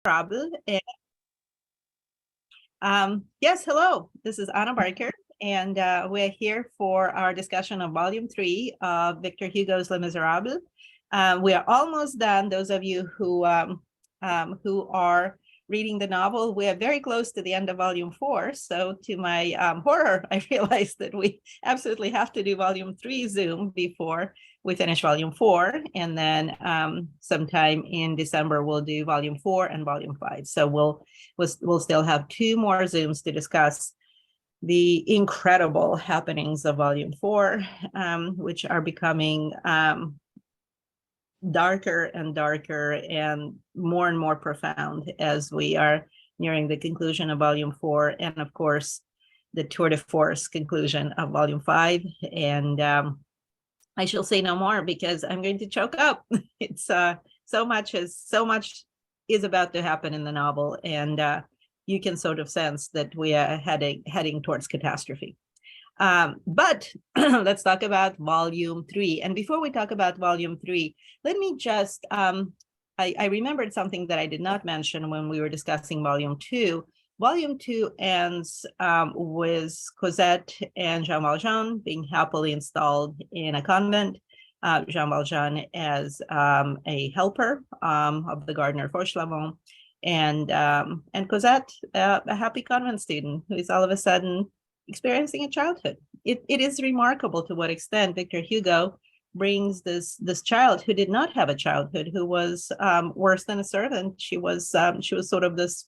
Misérables. Yes, hello. This is Anna Barker, and we're here for our discussion of Volume 3 of Victor Hugo's Les Misérables. We are almost done. Those of you who are reading the novel, we are very close to the end of Volume 4. So to my horror, I realized that we absolutely have to do Volume 3 Zoom before we finish Volume 4. And then sometime in December, we'll do Volume 4 and Volume 5. So we'll still have 2 more Zooms to discuss the incredible happenings of Volume 4, which are becoming darker and darker and more profound as we are nearing the conclusion of Volume 4, and of course the tour de force conclusion of Volume 5. And I shall say no more because I'm going to choke up. It's so much is about to happen in the novel, and you can sort of sense that we are heading towards catastrophe. But let's talk about Volume 3. And before we talk about Volume 3, let me just, I remembered something that I did not mention when we were discussing Volume 2. Volume 2 ends with Cosette and Jean Valjean being happily installed in a convent. Jean Valjean as a helper of the gardener Fauchelevent, and Cosette, a happy convent student who is all of a sudden experiencing a childhood. It is remarkable to what extent Victor Hugo brings this child who did not have a childhood, who was worse than a servant. She was sort of this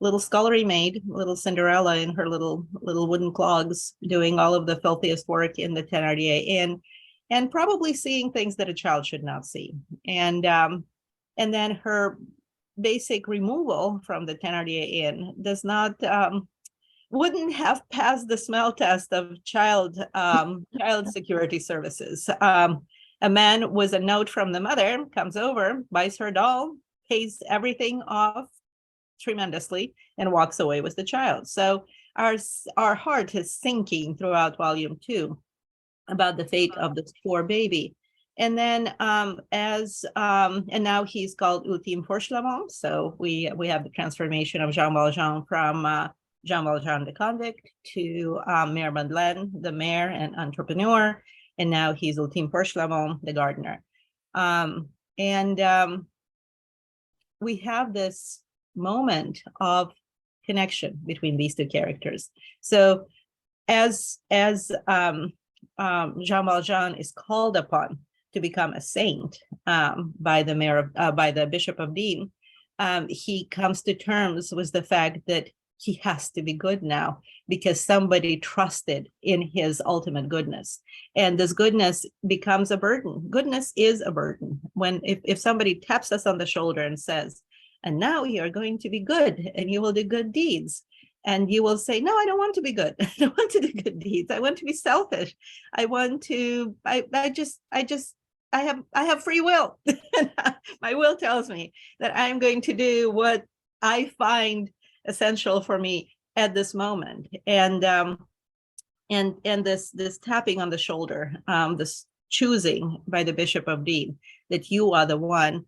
little scullery maid, little Cinderella in her little wooden clogs, doing all of the filthiest work in the Thénardier inn, and probably seeing things that a child should not see. And then her basic removal from the Thénardier inn does not wouldn't have passed the smell test of child security services. A man with a note from the mother comes over, buys her doll, pays everything off tremendously, and walks away with the child. So our heart is sinking throughout Volume 2 about the fate of this poor baby. And then and now he's called Ultime Fauchelevent. So we have the transformation of Jean Valjean from Jean Valjean the convict to Mayor Madeleine, the mayor and entrepreneur, and now he's Ultime Fauchelevent, the gardener. We have this moment of connection between these two characters. So as Jean Valjean is called upon to become a saint by the Bishop of Digne, he comes to terms with the fact that he has to be good now because somebody trusted in his ultimate goodness, and this goodness becomes a burden. Goodness is a burden. If somebody taps us on the shoulder and says, "And now you are going to be good, and you will do good deeds," and you will say, "No, I don't want to be good. I don't want to do good deeds. I want to be selfish. I want to. I have free will. My will tells me that I am going to do what I find essential for me at this moment." And this tapping on the shoulder, this choosing by the Bishop of Digne that you are the one,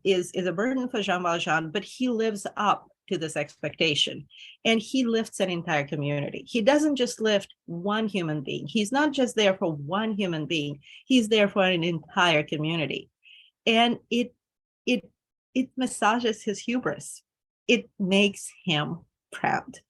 is a burden for Jean Valjean, but he lives up to this expectation, and he lifts an entire community. He doesn't just lift one human being. He's not just there for one human being. He's there for an entire community, and it massages his hubris. It makes him proud.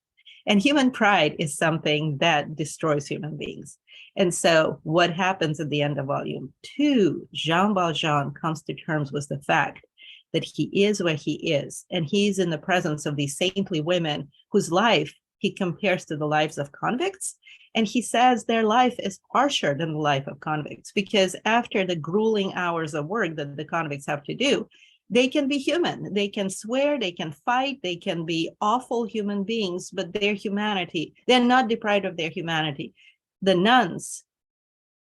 And human pride is something that destroys human beings. And so what happens at the end of Volume 2, Jean Valjean comes to terms with the fact that he is where he is, and he's in the presence of these saintly women whose life he compares to the lives of convicts. And he says their life is harsher than the life of convicts, because after the grueling hours of work that the convicts have to do, they can be human. They can swear, they can fight, they can be awful human beings, but their humanity, they're not deprived of their humanity. The nuns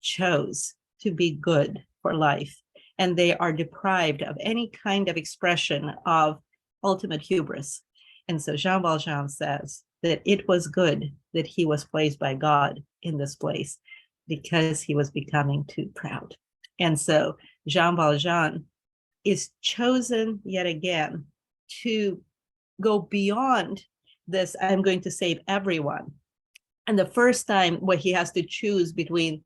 chose to be good for life, and they are deprived of any kind of expression of ultimate hubris. And so Jean Valjean says that it was good that he was placed by God in this place because he was becoming too proud. And so Jean Valjean is chosen yet again to go beyond this, I'm going to save everyone. And the first time where he has to choose between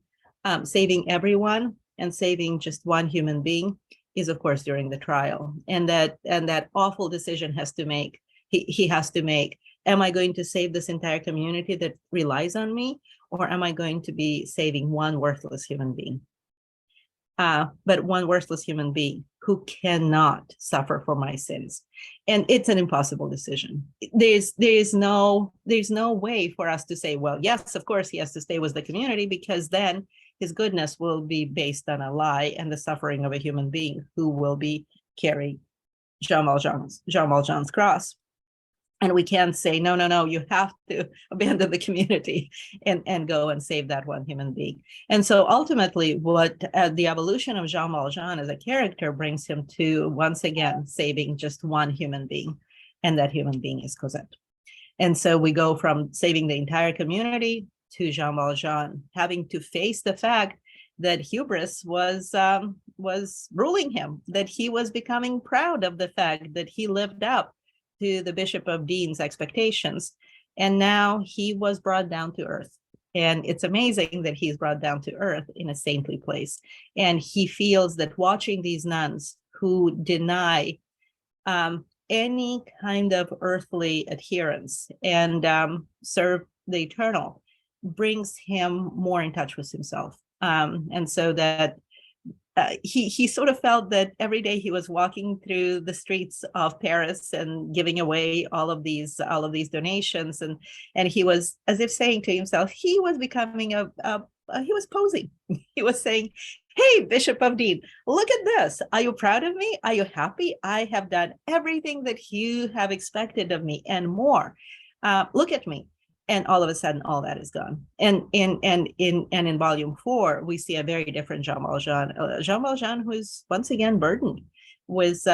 saving everyone and saving just one human being is, of course, during the trial. And that awful decision he has to make. Am I going to save this entire community that relies on me, or am I going to be saving one worthless human being? But one worthless human being who cannot suffer for my sins. And it's an impossible decision. There's no way for us to say, well, yes, of course he has to stay with the community, because then his goodness will be based on a lie and the suffering of a human being who will be carrying Jean Valjean's cross. And we can't say, no, you have to abandon the community and go and save that one human being. And so ultimately, what the evolution of Jean Valjean as a character brings him to, once again, saving just one human being, and that human being is Cosette. And so we go from saving the entire community to Jean Valjean having to face the fact that hubris was ruling him, that he was becoming proud of the fact that he lived up to the Bishop of Dean's expectations. And now he was brought down to earth. And it's amazing that he's brought down to earth in a saintly place. And he feels that watching these nuns who deny any kind of earthly adherence and serve the eternal brings him more in touch with himself. And so that he sort of felt that every day he was walking through the streets of Paris and giving away all of these donations, and he was, as if saying to himself, he was becoming he was posing. He was saying, "Hey, Bishop of Dean, look at this. Are you proud of me? Are you happy? I have done everything that you have expected of me and more. Look at me." And all of a sudden, all that is gone. And in volume 4, we see a very different Jean Valjean, who is once again burdened with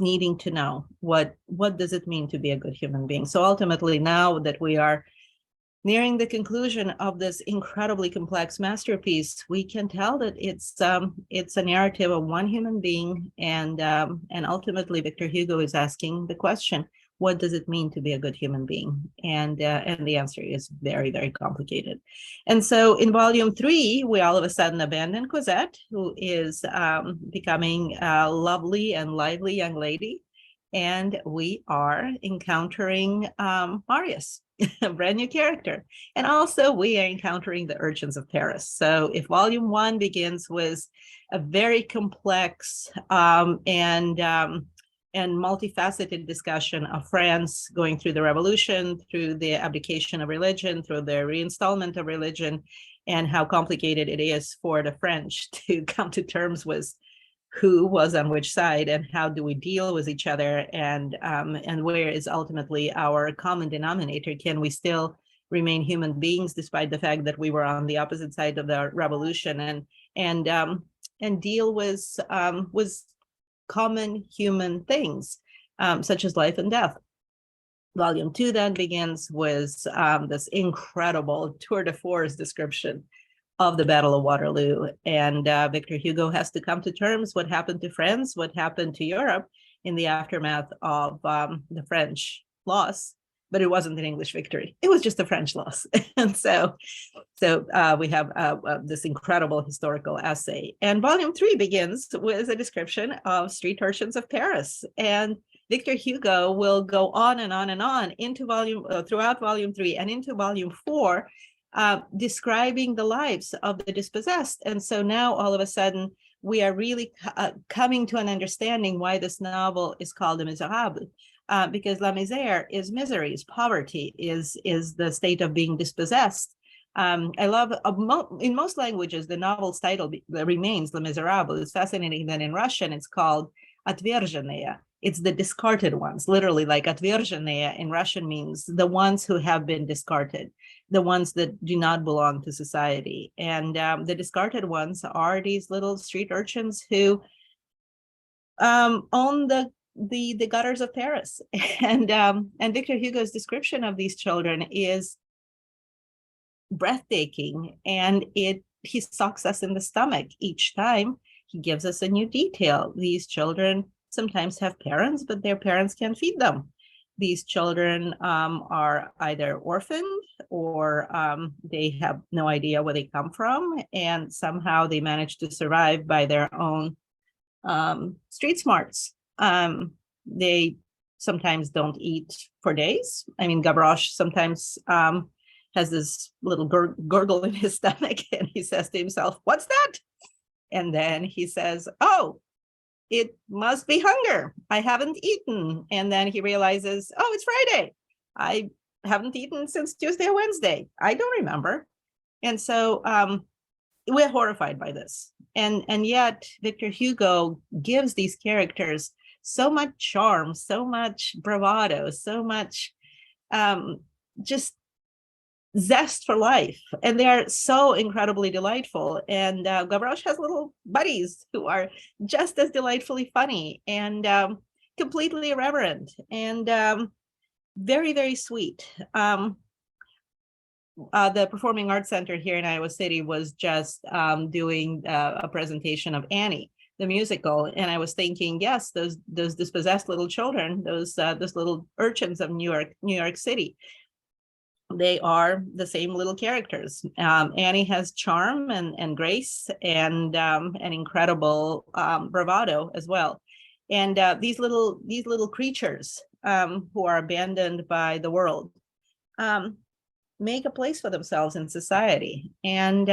needing to know what does it mean to be a good human being. So ultimately, now that we are nearing the conclusion of this incredibly complex masterpiece, we can tell that it's a narrative of one human being, and ultimately, Victor Hugo is asking the question, what does it mean to be a good human being? And the answer is very, very complicated. And so in volume 3, we all of a sudden abandon Cosette, who is becoming a lovely and lively young lady. And we are encountering Marius, a brand new character. And also we are encountering the urchins of Paris. So if volume 1 begins with a very complex and multifaceted discussion of France going through the revolution, through the abdication of religion, through the reinstallment of religion, and how complicated it is for the French to come to terms with who was on which side and how do we deal with each other, and where is ultimately our common denominator? Can we still remain human beings despite the fact that we were on the opposite side of the revolution, and deal with common human things, such as life and death. Volume 2 then begins with this incredible tour de force description of the Battle of Waterloo. And Victor Hugo has to come to terms what happened to France, what happened to Europe in the aftermath of the French loss. But it wasn't an English victory. It was just a French loss. And so we have this incredible historical essay. And volume 3 begins with a description of street urchins of Paris. And Victor Hugo will go on and on and on into throughout volume 3 and into volume 4, describing the lives of the dispossessed. And so now all of a sudden, we are really coming to an understanding why this novel is called the Misérables. Because la misère is misery, is poverty, is the state of being dispossessed. I love, in most languages, the novel's title remains Les Misérables. It's fascinating that in Russian, it's called Отверженные. It's the discarded ones, literally, like Отверженные in Russian means the ones who have been discarded, the ones that do not belong to society. And the discarded ones are these little street urchins who own the gutters of Paris. And Victor Hugo's description of these children is breathtaking, and he socks us in the stomach each time he gives us a new detail. These children sometimes have parents, but their parents can't feed them. These children are either orphaned or they have no idea where they come from, and somehow they manage to survive by their own street smarts. They sometimes don't eat for days. I mean, Gavroche sometimes has this little gurgle in his stomach, and he says to himself, "What's that?" And then he says, "Oh, it must be hunger. I haven't eaten." And then he realizes, "Oh, it's Friday. I haven't eaten since Tuesday or Wednesday. I don't remember." And so we're horrified by this. And yet Victor Hugo gives these characters so much charm, so much bravado, so much just zest for life, and they are so incredibly delightful. And Gavroche has little buddies who are just as delightfully funny and completely irreverent and very, very sweet. The Performing Arts Center here in Iowa City was just doing a presentation of Annie, the musical, and I was thinking, yes, those dispossessed little children, those little urchins of New York City, they are the same little characters. Annie has charm and grace and an incredible bravado as well. And these little creatures who are abandoned by the world make a place for themselves in society, and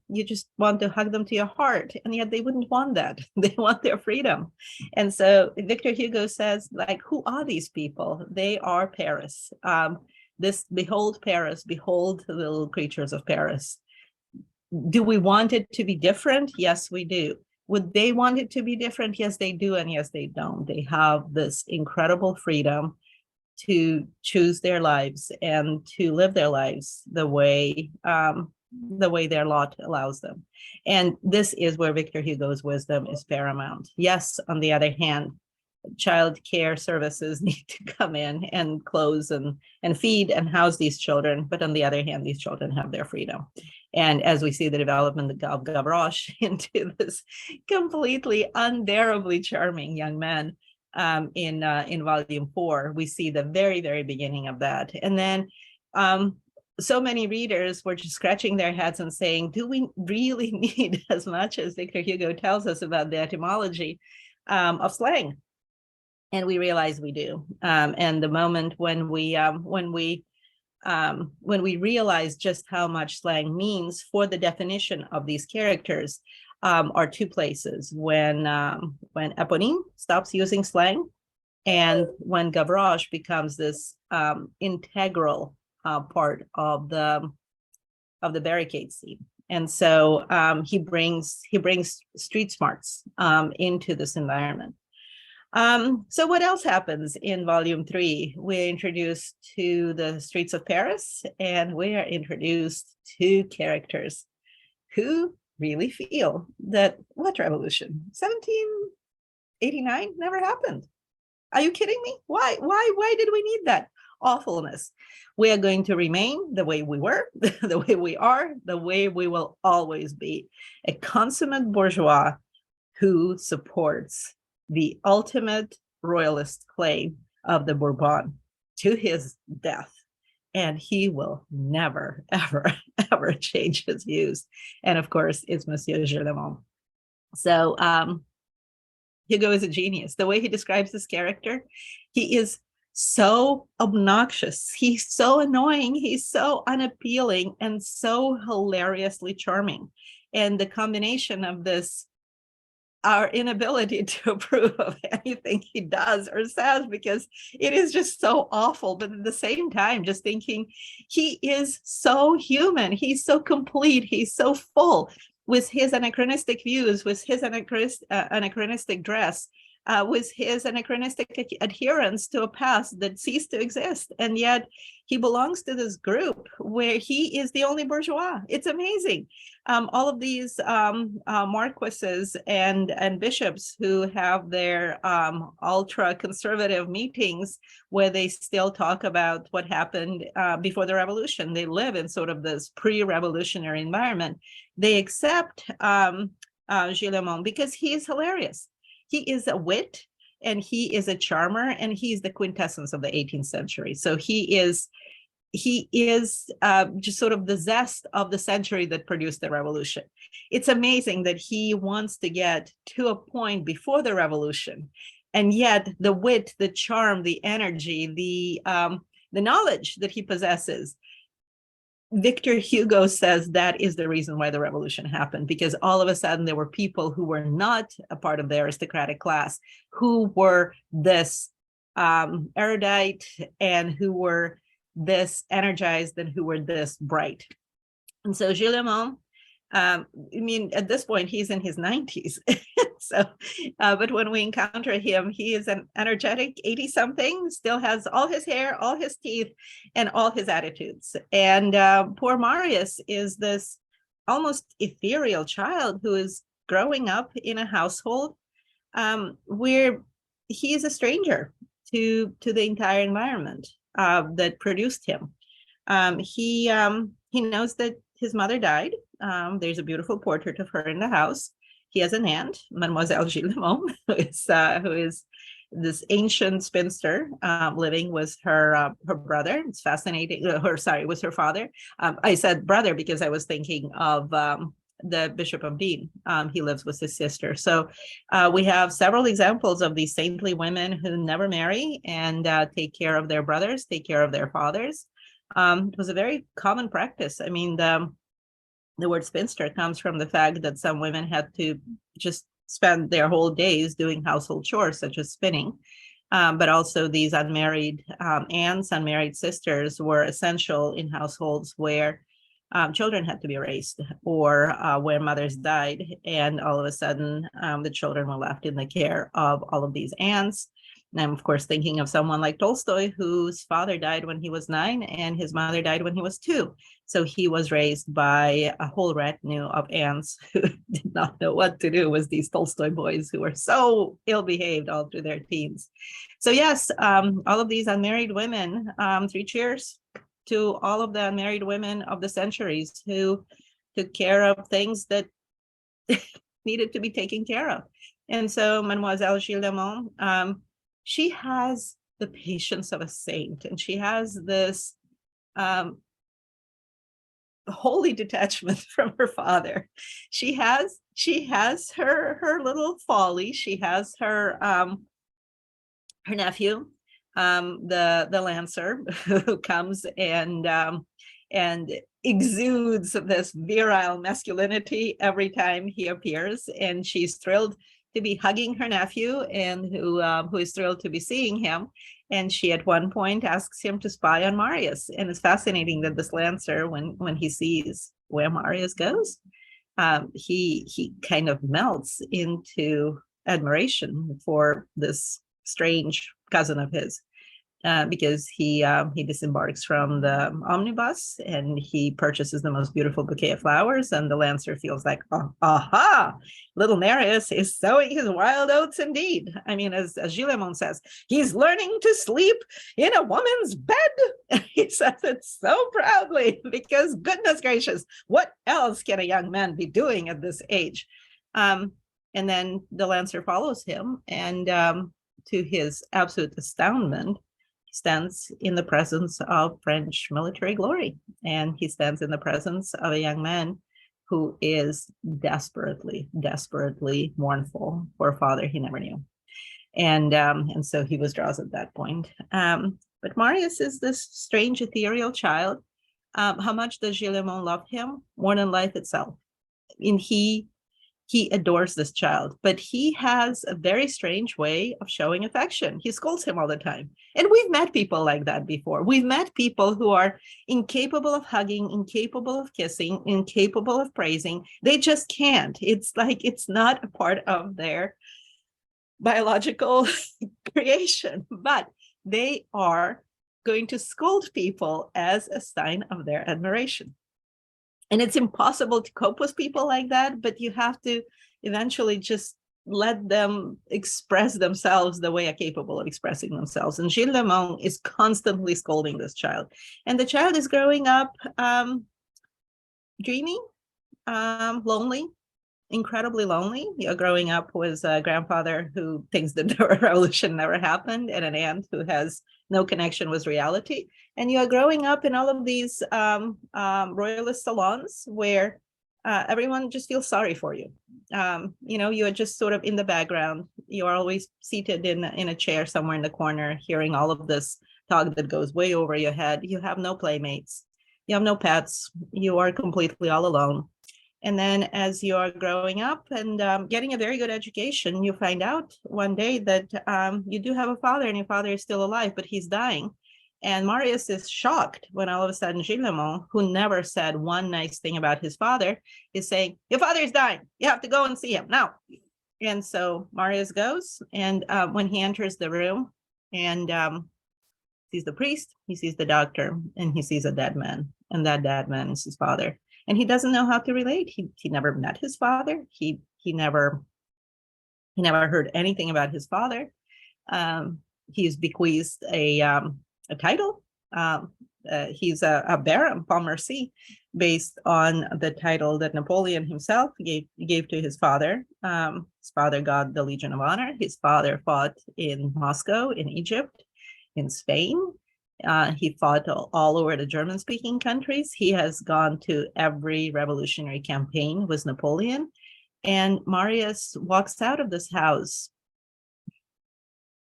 you just want to hug them to your heart, and yet they wouldn't want that. They want their freedom. And so Victor Hugo says, like, who are these people? They are Paris. Behold Paris, behold the little creatures of Paris. Do we want it to be different? Yes, we do. Would they want it to be different? Yes, they do, and yes, they don't. They have this incredible freedom to choose their lives and to live their lives the way their lot allows them. And this is where Victor Hugo's wisdom is paramount. Yes, on the other hand, child care services need to come in and clothe and feed and house these children. But on the other hand, these children have their freedom. And as we see the development of Gavroche into this completely unbearably charming young man in volume 4, we see the very, very beginning of that. And then so many readers were just scratching their heads and saying, do we really need as much as Victor Hugo tells us about the etymology of slang? And we realize we do. And the moment when we realize just how much slang means for the definition of these characters are two places: when Eponine stops using slang, and when Gavroche becomes this integral part of the barricade scene. And so he brings street smarts into this environment. So what else happens in volume 3? We're introduced to the streets of Paris, and we are introduced to characters who really feel that what revolution? 1789 never happened. Are you kidding me? Why did we need that awfulness? We are going to remain the way we were, the way we are, the way we will always be, a consummate bourgeois who supports the ultimate royalist claim of the Bourbon to his death. And he will never, ever, ever change his views. And of course, it's Monsieur Gillenormand. So Hugo is a genius. The way he describes this character, he is so obnoxious. He's so annoying. He's so unappealing and so hilariously charming. And the combination of this, our inability to approve of anything he does or says, because it is just so awful, but at the same time, just thinking he is so human, he's so complete, he's so full, with his anachronistic views, with his anachronistic dress, with his anachronistic adherence to a past that ceased to exist. And yet he belongs to this group where he is the only bourgeois. It's amazing. All of these marquises and bishops who have their ultra conservative meetings where they still talk about what happened before the revolution. They live in sort of this pre-revolutionary environment. They accept Gillenormand because he is hilarious. He is a wit, and he is a charmer, and he's the quintessence of the 18th century. So he is just sort of the zest of the century that produced the revolution. It's amazing that he wants to get to a point before the revolution, and yet the wit, the charm, the energy, the knowledge that he possesses, Victor Hugo says that is the reason why the revolution happened, because all of a sudden there were people who were not a part of the aristocratic class, who were this erudite, and who were this energized, and who were this bright. And so Gilles, I mean, at this point, he's in his 90s. So, but when we encounter him, he is an energetic 80-something, still has all his hair, all his teeth, and all his attitudes. And poor Marius is this almost ethereal child who is growing up in a household where he is a stranger to the entire environment that produced him. He knows that his mother died. There's a beautiful portrait of her in the house. He has an aunt, Mademoiselle Gilles, who is this ancient spinster living with her brother. It's fascinating. Was her father. I said brother because I was thinking of the Bishop of Dean. He lives with his sister. So we have several examples of these saintly women who never marry and take care of their brothers, take care of their fathers. It was a very common practice. I mean, the word spinster comes from the fact that some women had to just spend their whole days doing household chores, such as spinning. But also these unmarried aunts, unmarried sisters were essential in households where children had to be raised, or where mothers died, and all of a sudden the children were left in the care of all of these aunts. And I'm, of course, thinking of someone like Tolstoy, whose father died when he was 9 and his mother died when he was 2. So he was raised by a whole retinue of aunts who did not know what to do with these Tolstoy boys who were so ill-behaved all through their teens. So yes, all of these unmarried women, 3 cheers to all of the unmarried women of the centuries who took care of things that needed to be taken care of. And so Mademoiselle Gilles, she has the patience of a saint, and she has this holy detachment from her father. She has her little folly. She has her nephew, the Lancer, who comes and exudes this virile masculinity every time he appears, and she's thrilled to be hugging her nephew, and who is thrilled to be seeing him. And she at one point asks him to spy on Marius. And it's fascinating that this Lancer, when he sees where Marius goes, he kind of melts into admiration for this strange cousin of his. Because he disembarks from the omnibus and he purchases the most beautiful bouquet of flowers, and the Lancer feels like, oh, aha, little Marius is sowing his wild oats indeed. I mean, as Gilles says, he's learning to sleep in a woman's bed. He says it so proudly because, goodness gracious, what else can a young man be doing at this age? And then the Lancer follows him, and to his absolute astoundment, stands in the presence of French military glory. And he stands in the presence of a young man who is desperately, desperately mournful for a father he never knew. And so he withdraws at that point. But Marius is this strange, ethereal child. How much does Gilles love him? More than life itself. And he adores this child, but he has a very strange way of showing affection. He scolds him all the time. And we've met people like that before. We've met people who are incapable of hugging, incapable of kissing, incapable of praising. They just can't. It's like it's not a part of their biological creation, but they are going to scold people as a sign of their admiration. And it's impossible to cope with people like that, but you have to eventually just let them express themselves the way they're capable of expressing themselves. And Gilles Lemon is constantly scolding this child. And the child is growing up dreamy, lonely, incredibly lonely. You're growing up with a grandfather who thinks that the revolution never happened, and an aunt who has no connection with reality. And you are growing up in all of these royalist salons where everyone just feels sorry for you. You are just sort of in the background. You are always seated in a chair somewhere in the corner, hearing all of this talk that goes way over your head. You have no playmates. You have no pets. You are completely all alone. And then as you're growing up and getting a very good education, you find out one day that you do have a father, and your father is still alive, but he's dying. And Marius is shocked when all of a sudden Gillemont, who never said one nice thing about his father, is saying, your father is dying. You have to go and see him now. And so Marius goes, and when he enters the room and sees the priest, he sees the doctor, and he sees a dead man. And that dead man is his father. And he doesn't know how to relate. He never met his father. He never heard anything about his father. He's bequeathed a title. He's a baron, Pontmercy, based on the title that Napoleon himself gave to his father. His father got the Legion of Honor. His father fought in Moscow, in Egypt, in Spain. He fought all over the German-speaking countries. He has gone to every revolutionary campaign with Napoleon. And Marius walks out of this house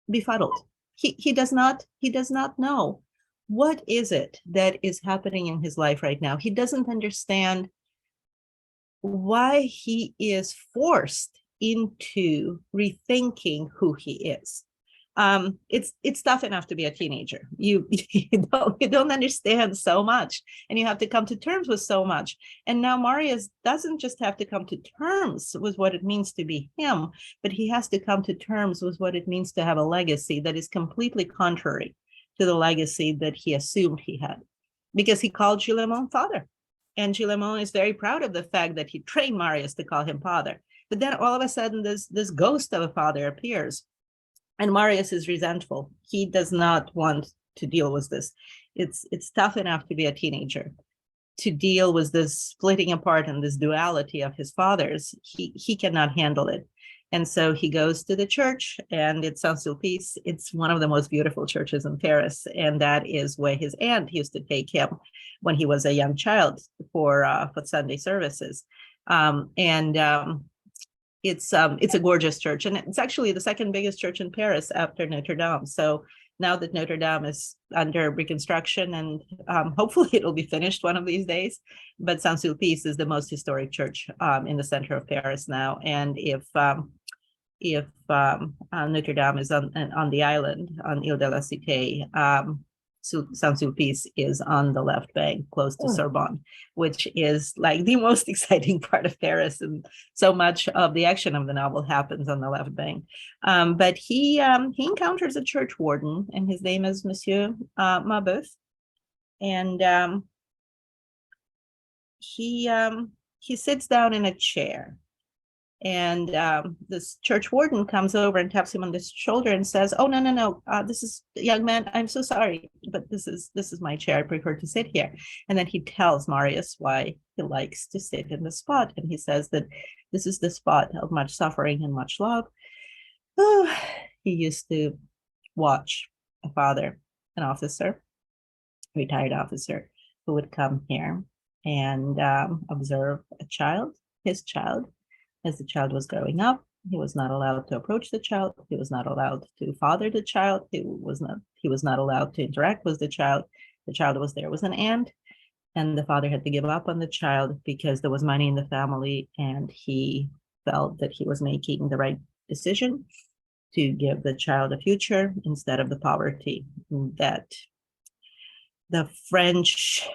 befuddled. He does not know what is it that is happening in his life right now. He doesn't understand why he is forced into rethinking who he is. It's tough enough to be a teenager. You don't understand so much, and you have to come to terms with so much. And now Marius doesn't just have to come to terms with what it means to be him, but he has to come to terms with what it means to have a legacy that is completely contrary to the legacy that he assumed he had, because he called Gillemont father, and Gillemont is very proud of the fact that he trained Marius to call him father. But then all of a sudden, this ghost of a father appears. And Marius is resentful. He does not want to deal with this. It's tough enough to be a teenager. To deal with this splitting apart and this duality of his fathers, he cannot handle it. And so he goes to the church, and it's Saint-Sulpice. It's one of the most beautiful churches in Paris. And that is where his aunt used to take him when he was a young child for Sunday services. It's a gorgeous church, and it's actually the second biggest church in Paris after Notre Dame. So now that Notre Dame is under reconstruction, and hopefully it'll be finished one of these days, but Saint-Sulpice is the most historic church in the center of Paris now. And if Notre Dame is on the island, on Ile de la Cité, Saint-Sulpice is on the left bank, close to Sorbonne, which is like the most exciting part of Paris, and so much of the action of the novel happens on the left bank. But he encounters a church warden, and his name is Monsieur Mabeuf, and he sits down in a chair. And this church warden comes over and taps him on the shoulder and says, "Oh, no, this is, young man, I'm so sorry, but this is my chair. I prefer to sit here." And then he tells Marius why he likes to sit in the spot. And he says that this is the spot of much suffering and much love. Oh, he used to watch a father, an officer, retired officer, who would come here and observe a child, his child. As the child was growing up, he was not allowed to approach the child. He was not allowed to father the child. He was not allowed to interact with the child. The child was there with an aunt, and the father had to give up on the child because there was money in the family, and he felt that he was making the right decision to give the child a future instead of the poverty that the French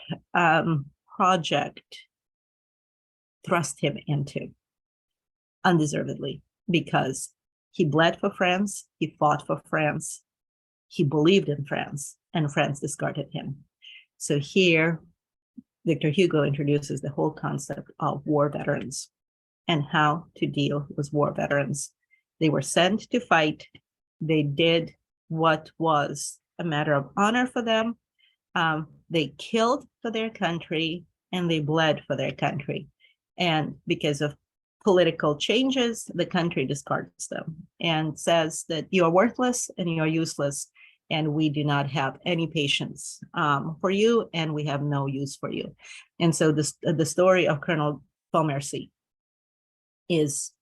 project thrust him into, undeservedly, because he bled for France, he fought for France, he believed in France, and France discarded him. So here, Victor Hugo introduces the whole concept of war veterans and how to deal with war veterans. They were sent to fight. They did what was a matter of honor for them. They killed for their country, and they bled for their country. And because of political changes, the country discards them and says that you are worthless and you are useless, and we do not have any patience for you, and we have no use for you. And so the story of Colonel Pontmercy is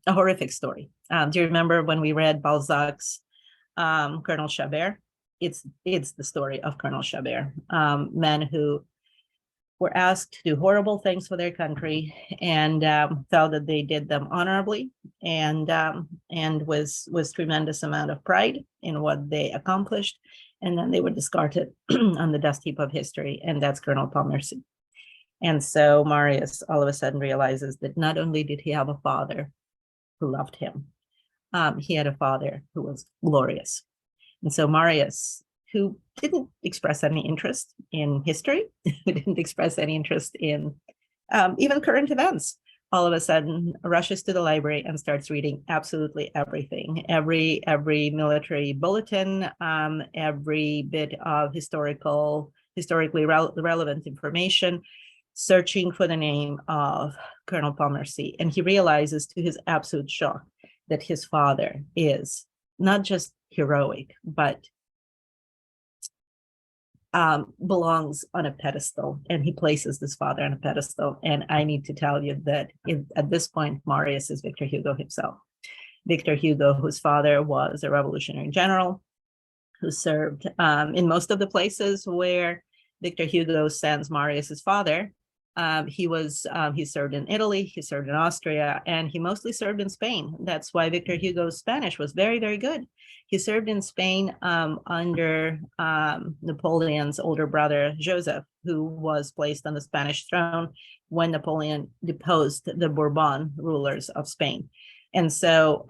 a horrific story. Do you remember when we read Balzac's Colonel Chabert? It's the story of Colonel Chabert, men who were asked to do horrible things for their country and felt that they did them honorably, and was tremendous amount of pride in what they accomplished, and then they were discarded on the dust heap of history, and that's Colonel Pontmercy. And so Marius all of a sudden realizes that not only did he have a father who loved him, he had a father who was glorious. And so Marius, who didn't express any interest in history, who didn't express any interest in even current events, all of a sudden rushes to the library and starts reading absolutely everything, every military bulletin, every bit of historically relevant information, searching for the name of Colonel Pontmercy. And he realizes, to his absolute shock, that his father is not just heroic, but belongs on a pedestal, and he places this father on a pedestal. And I need to tell you that at this point, Marius is Victor Hugo himself. Victor Hugo, whose father was a revolutionary general who served in most of the places where Victor Hugo sends Marius's father. He served in Italy, he served in Austria, and he mostly served in Spain. That's why Victor Hugo's Spanish was very, very good. He served in Spain under Napoleon's older brother, Joseph, who was placed on the Spanish throne when Napoleon deposed the Bourbon rulers of Spain. And so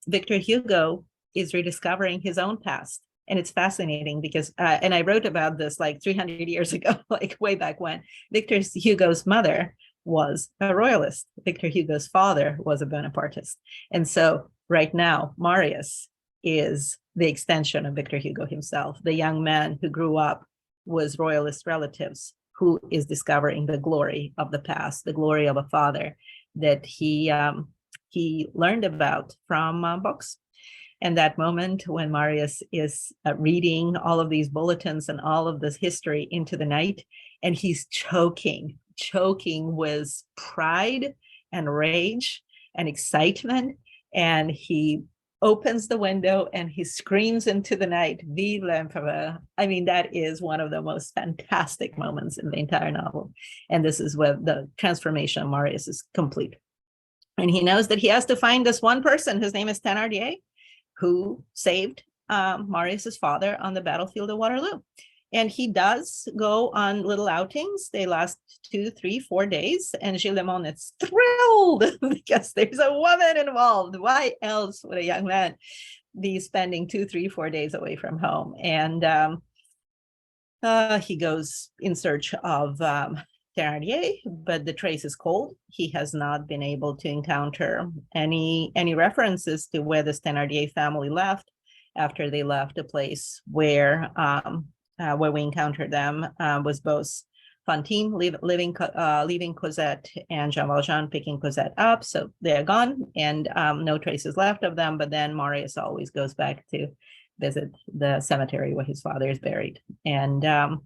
Victor Hugo is rediscovering his own past. And it's fascinating because, and I wrote about this like 300 years ago, like way back when. Victor Hugo's mother was a royalist. Victor Hugo's father was a Bonapartist. And so right now, Marius is the extension of Victor Hugo himself, the young man who grew up with royalist relatives, who is discovering the glory of the past, the glory of a father that he learned about from books. And that moment when Marius is reading all of these bulletins and all of this history into the night, and he's choking with pride and rage and excitement, and he opens the window and he screams into the night, "Vive l'Empereur!" I mean, that is one of the most fantastic moments in the entire novel. And this is where the transformation of Marius is complete. And he knows that he has to find this one person whose name is Thénardier, who saved Marius's father on the battlefield of Waterloo. And he does go on little outings. They last 2, 3, 4 days. And Gilles Lemon is thrilled because there's a woman involved. Why else would a young man be spending 2, 3, 4 days away from home? And he goes in search of Thénardier, but the trace is cold. He has not been able to encounter any references to where this Thénardier family left after they left a place where we encountered them was both Fantine leaving Cosette and Jean Valjean picking Cosette up. So they're gone, and no traces left of them. But then Marius always goes back to visit the cemetery where his father is buried, and a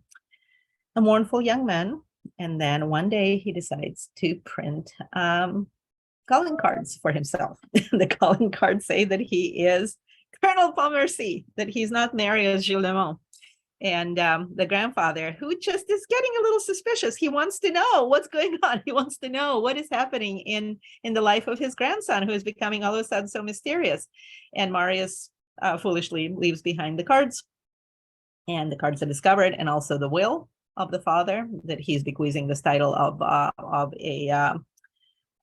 mournful young man. And then one day he decides to print calling cards for himself. The calling cards say that he is Colonel Pontmercy, that he's not Marius Gilles Lemon. And the grandfather, who just is getting a little suspicious, he wants to know what's going on. He wants to know what is happening in the life of his grandson, who is becoming all of a sudden so mysterious. And Marius foolishly leaves behind the cards, and the cards are discovered, and also the will of the father, that he's bequeathing this title of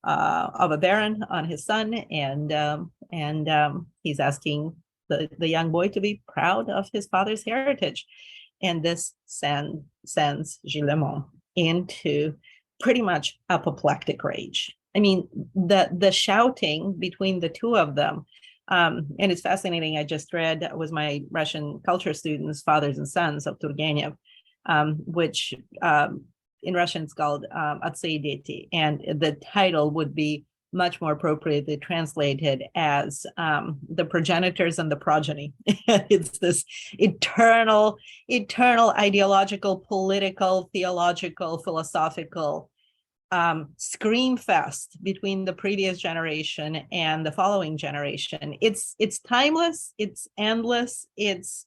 a baron on his son, and he's asking the young boy to be proud of his father's heritage. And this sends Gilles Lemon into pretty much apoplectic rage. I mean, the shouting between the two of them, and it's fascinating. I just read with my Russian culture students, Fathers and Sons of Turgenev, which in Russian is called Отцы и дети, and the title would be much more appropriately translated as the progenitors and the progeny. It's this eternal ideological, political, theological, philosophical scream fest between the previous generation and the following generation. It's timeless, it's endless, it's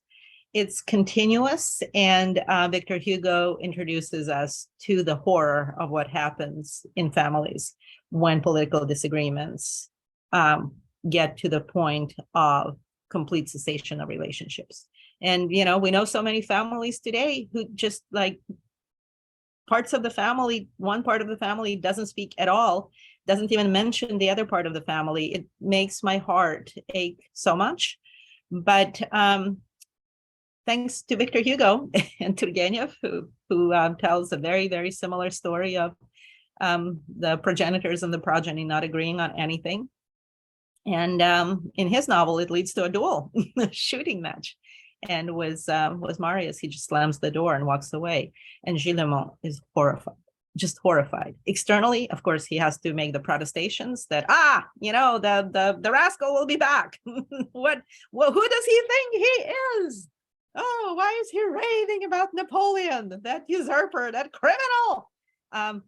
continuous, and Victor Hugo introduces us to the horror of what happens in families when political disagreements get to the point of complete cessation of relationships. And, we know so many families today who just like parts of the family, one part of the family doesn't speak at all, doesn't even mention the other part of the family. It makes my heart ache so much. But thanks to Victor Hugo and Turgenev, who tells a very, very similar story of the progenitors and the progeny not agreeing on anything. And in his novel, it leads to a duel, a shooting match. And was Marius, he just slams the door and walks away. And Gillemont is horrified, just horrified. Externally, of course, he has to make the protestations that, the rascal will be back. Who does he think he is? Oh, why is he raving about Napoleon, that usurper, that criminal?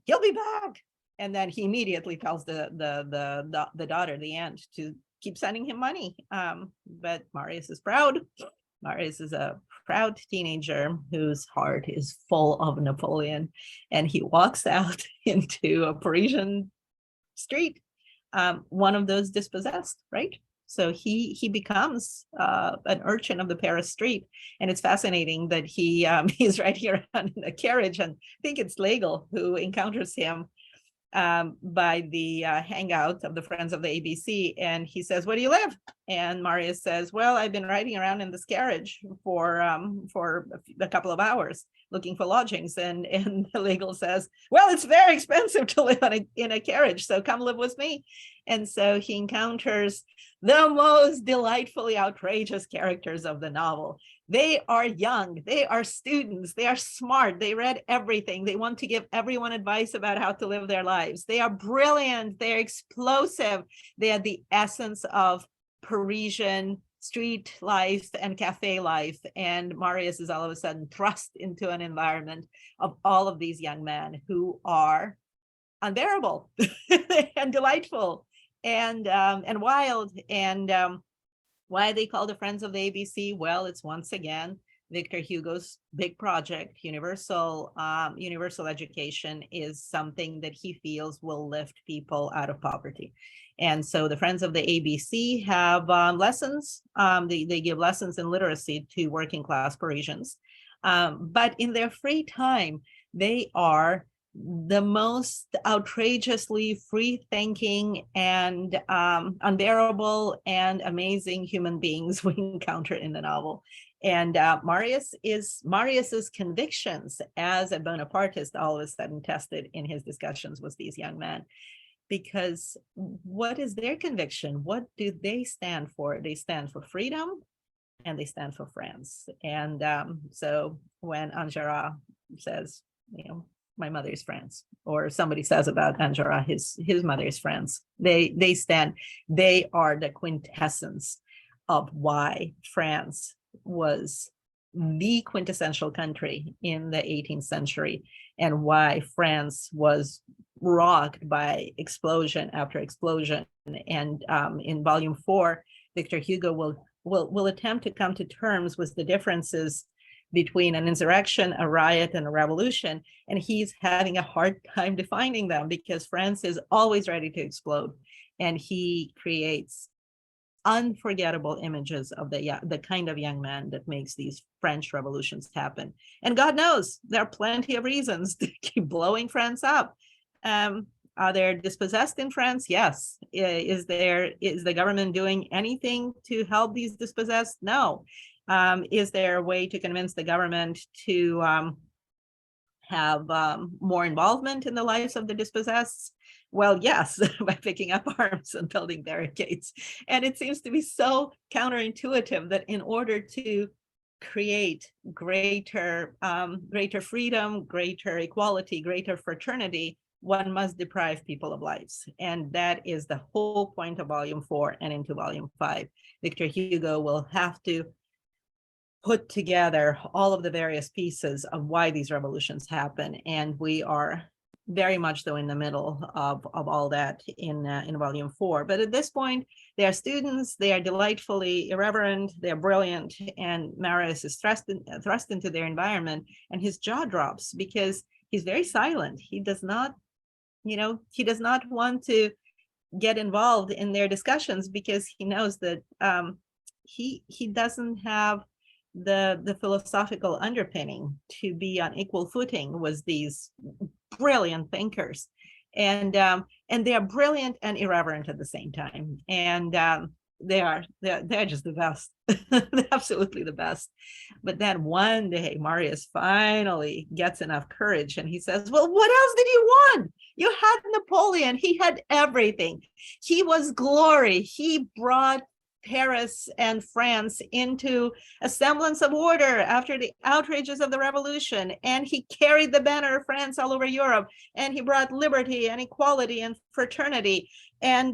He'll be back. And then he immediately tells the daughter, the aunt, to keep sending him money. But Marius is proud. Marius is a proud teenager whose heart is full of Napoleon, and he walks out into a Parisian street, one of those dispossessed, right? So he becomes an urchin of the Paris street, and it's fascinating that he's riding around in a carriage, and I think it's Legel who encounters him by the hangout of the Friends of the ABC, and he says, "Where do you live?" And Marius says, "Well, I've been riding around in this carriage for a couple of hours looking for lodgings." And Legel says, "Well, it's very expensive to live in a carriage, so come live with me." And so he encounters the most delightfully outrageous characters of the novel. They are young, they are students, they are smart, they read everything, they want to give everyone advice about how to live their lives. They are brilliant, they are explosive, they are the essence of Parisian street life and cafe life. And Marius is all of a sudden thrust into an environment of all of these young men who are unbearable and delightful and wild. And why they call the Friends of the ABC? Well, it's once again Victor Hugo's big project. Universal education is something that he feels will lift people out of poverty. And so the Friends of the ABC have lessons. They give lessons in literacy to working class Parisians. But in their free time, they are the most outrageously free-thinking and unbearable and amazing human beings we encounter in the novel. And Marius's convictions as a Bonapartist all of a sudden tested in his discussions with these young men. Because what is their conviction? What do they stand for? They stand for freedom and they stand for France. And so when Enjolras says, my mother is France, or somebody says about Enjolras, his mother is France, they are the quintessence of why France was the quintessential country in the 18th century, and why France was rocked by explosion after explosion. And in volume 4, Victor Hugo will attempt to come to terms with the differences between an insurrection, a riot, and a revolution. And he's having a hard time defining them because France is always ready to explode. And he creates unforgettable images of the kind of young man that makes these French revolutions happen. And God knows there are plenty of reasons to keep blowing France up. Are there dispossessed in France? Yes. Is the government doing anything to help these dispossessed? No. Is there a way to convince the government to have more involvement in the lives of the dispossessed? Well, yes, by picking up arms and building barricades. And it seems to be so counterintuitive that in order to create greater freedom, greater equality, greater fraternity, one must deprive people of lives. And that is the whole point of volume 4 and into volume 5. Victor Hugo will have to put together all of the various pieces of why these revolutions happen. And we are very much so in the middle of all that in volume 4. But at this point, they are students, they are delightfully irreverent, they're brilliant, and Marius is thrust into their environment, and his jaw drops because he's very silent. He does not want to get involved in their discussions because he knows that he doesn't have the philosophical underpinning to be on equal footing with these brilliant thinkers, and they are brilliant and irreverent at the same time, and they're just the best. They're absolutely the best. But then one day Marius finally gets enough courage and he says, well, what else did you want? You had Napoleon. He had everything. He was glory. He brought Paris and France into a semblance of order after the outrages of the revolution, and he carried the banner of France all over Europe, and he brought liberty and equality and fraternity and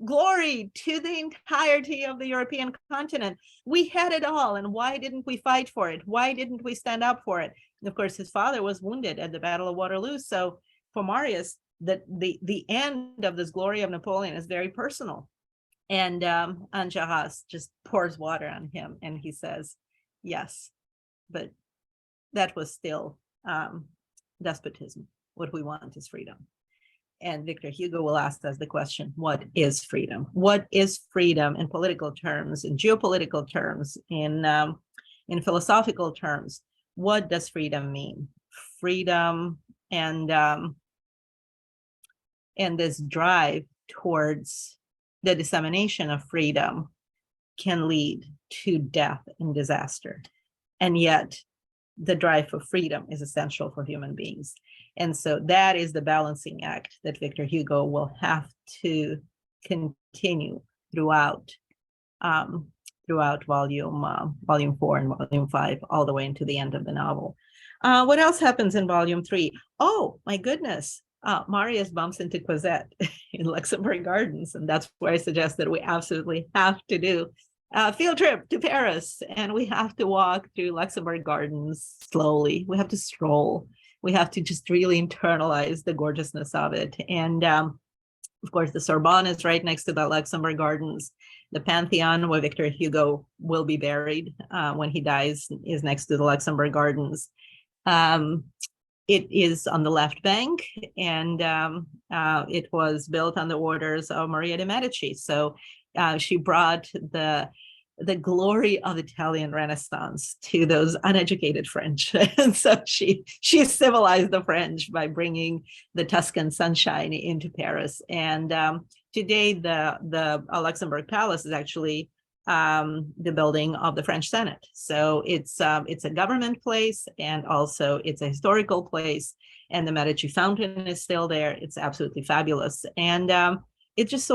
glory to the entirety of the European continent. We had it all, and why didn't we fight for it? Why didn't we stand up for it? And of course, his father was wounded at the Battle of Waterloo, so for Marius, the end of this glory of Napoleon is very personal. And Enjolras just pours water on him, and he says, yes, but that was still despotism. What we want is freedom. And Victor Hugo will ask us the question, what is freedom? What is freedom in political terms, in geopolitical terms, in philosophical terms? What does freedom mean? Freedom and this drive towards the dissemination of freedom can lead to death and disaster. And yet the drive for freedom is essential for human beings. And so that is the balancing act that Victor Hugo will have to continue throughout volume 4 and volume 5, all the way into the end of the novel. What else happens in volume 3? Oh, my goodness. Marius bumps into Cosette in Luxembourg Gardens, and that's where I suggest that we absolutely have to do a field trip to Paris, and we have to walk through Luxembourg Gardens slowly. We have to stroll. We have to just really internalize the gorgeousness of it. And of course, the Sorbonne is right next to the Luxembourg Gardens. The Pantheon, where Victor Hugo will be buried when he dies, is next to the Luxembourg Gardens. It is on the left bank, and it was built on the orders of Maria de Medici. So she brought the glory of Italian Renaissance to those uneducated French. And so she civilized the French by bringing the Tuscan sunshine into Paris. And today, the Luxembourg Palace is actually the building of the French Senate. So it's a government place, and also it's a historical place, and the Medici fountain is still there. It's absolutely fabulous. And it just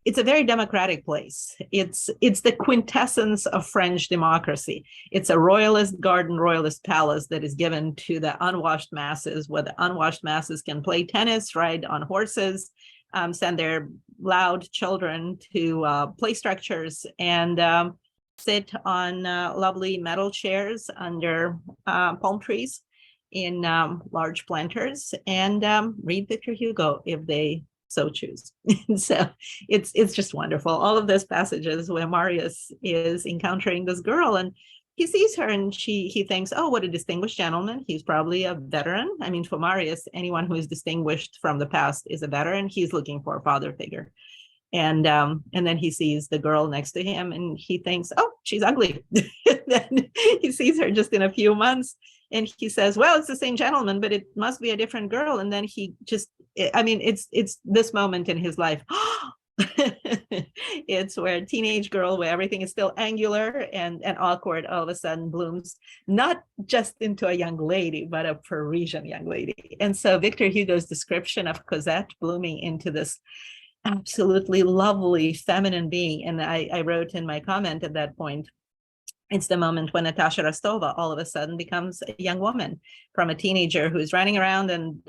it's a very democratic place. It's the quintessence of French democracy. It's a royalist garden, royalist palace that is given to the unwashed masses, where the unwashed masses can play tennis, ride on horses, send their loud children to play structures, and sit on lovely metal chairs under palm trees in large planters, and read Victor Hugo if they so choose. So it's just wonderful. All of those passages where Marius is encountering this girl, and he sees her, and he thinks, oh, what a distinguished gentleman. He's probably a veteran. I mean, for Marius, anyone who is distinguished from the past is a veteran. He's looking for a father figure. And then he sees the girl next to him, and he thinks, oh, she's ugly. Then he sees her just in a few months, and he says, well, it's the same gentleman, but it must be a different girl. And then he just, I mean, it's this moment in his life. It's where a teenage girl, where everything is still angular and awkward, all of a sudden blooms not just into a young lady, but a Parisian young lady. And so Victor Hugo's description of Cosette blooming into this absolutely lovely feminine being, and I wrote in my comment at that point, It's the moment when Natasha Rostova all of a sudden becomes a young woman, from a teenager who's running around and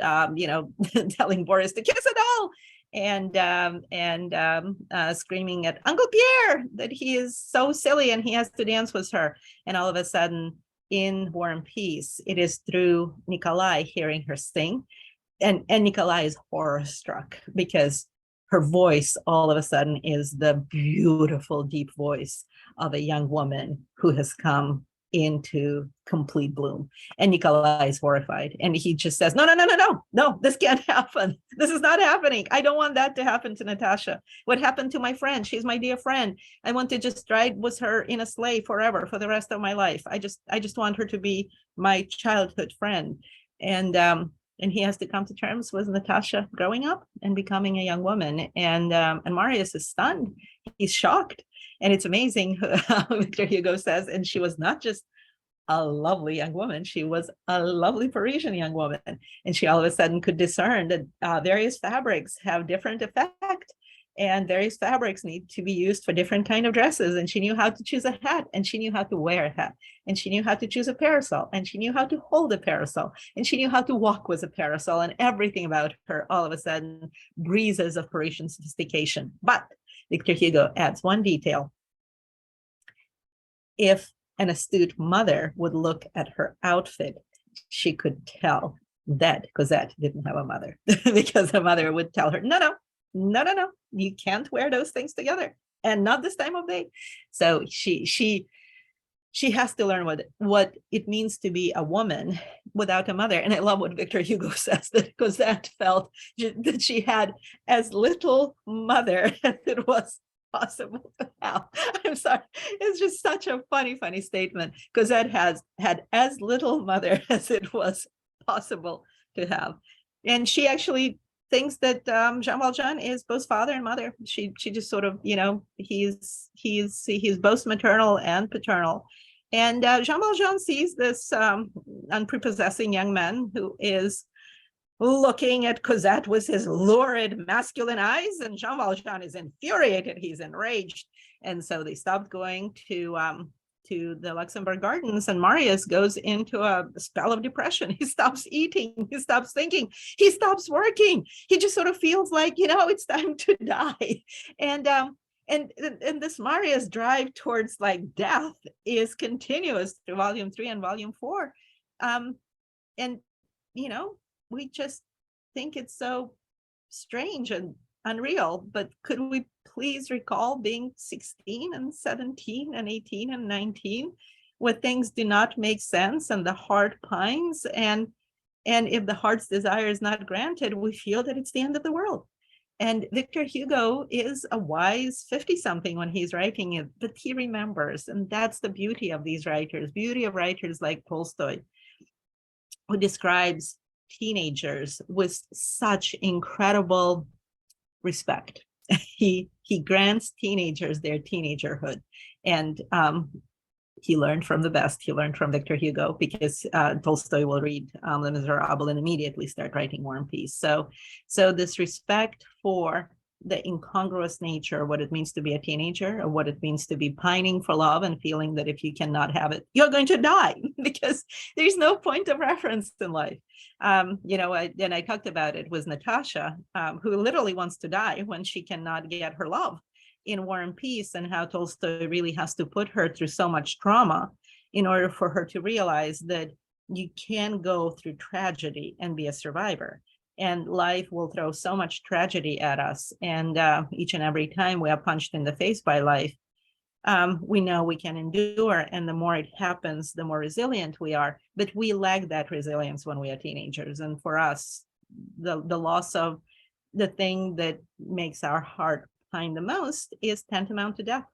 telling Boris to kiss a doll, and screaming at Uncle Pierre that he is so silly and he has to dance with her. And all of a sudden, in War and Peace, it is through Nikolai hearing her sing, and Nikolai is horror struck because her voice all of a sudden is the beautiful deep voice of a young woman who has come into complete bloom. And Nikolai is horrified, and he just says, no, this can't happen. This is not happening. I don't want that to happen to Natasha. What happened to my friend? She's my dear friend. I want to just ride with her in a sleigh forever for the rest of my life. I just want her to be my childhood friend. And he has to come to terms with Natasha growing up and becoming a young woman. And Marius is stunned. He's shocked. And it's amazing how Victor Hugo says, and she was not just a lovely young woman, she was a lovely Parisian young woman. And she all of a sudden could discern that various fabrics have different effect, and various fabrics need to be used for different kind of dresses. And she knew how to choose a hat, and she knew how to wear a hat, and she knew how to choose a parasol, and she knew how to hold a parasol, and she knew how to walk with a parasol, and everything about her all of a sudden breezes of Parisian sophistication. But Victor Hugo adds one detail. If an astute mother would look at her outfit, she could tell that Cosette didn't have a mother, because her mother would tell her, no, you can't wear those things together, and not this time of day. So she has to learn what it means to be a woman without a mother. And I love what Victor Hugo says, that Cosette felt that she had as little mother as it was possible to have. I'm sorry, it's just such a funny statement. Cosette had as little mother as it was possible to have. And she actually thinks that Jean Valjean is both father and mother. She just sort of, he's both maternal and paternal. And Jean Valjean sees this unprepossessing young man who is looking at Cosette with his lurid masculine eyes, and Jean Valjean is infuriated. He's enraged. And so they stopped going to the Luxembourg Gardens, and Marius goes into a spell of depression. He stops eating, he stops thinking, he stops working. He just sort of feels like, it's time to die. And this Marius drive towards like death is continuous through volume 3 and volume 4. We just think it's so strange and unreal, but could we please recall being 16 and 17 and 18 and 19, where things do not make sense and the heart pines, and if the heart's desire is not granted, we feel that it's the end of the world. And Victor Hugo is a wise 50-something when he's writing it, but he remembers, and that's the beauty of these writers, beauty of writers like Tolstoy, who describes teenagers with such incredible respect. He grants teenagers their teenagerhood, and he learned from the best. He learned from Victor Hugo, because Tolstoy will read Les Misérables and immediately start writing War and Peace. So this respect for the incongruous nature of what it means to be a teenager, or what it means to be pining for love and feeling that if you cannot have it, you're going to die, because there's no point of reference in life. I talked about it with Natasha, who literally wants to die when she cannot get her love in War and Peace, and how Tolstoy really has to put her through so much trauma in order for her to realize that you can go through tragedy and be a survivor. And life will throw so much tragedy at us. And each and every time we are punched in the face by life, we know we can endure. And the more it happens, the more resilient we are. But we lack that resilience when we are teenagers. And for us, the loss of the thing that makes our heart pine the most is tantamount to death.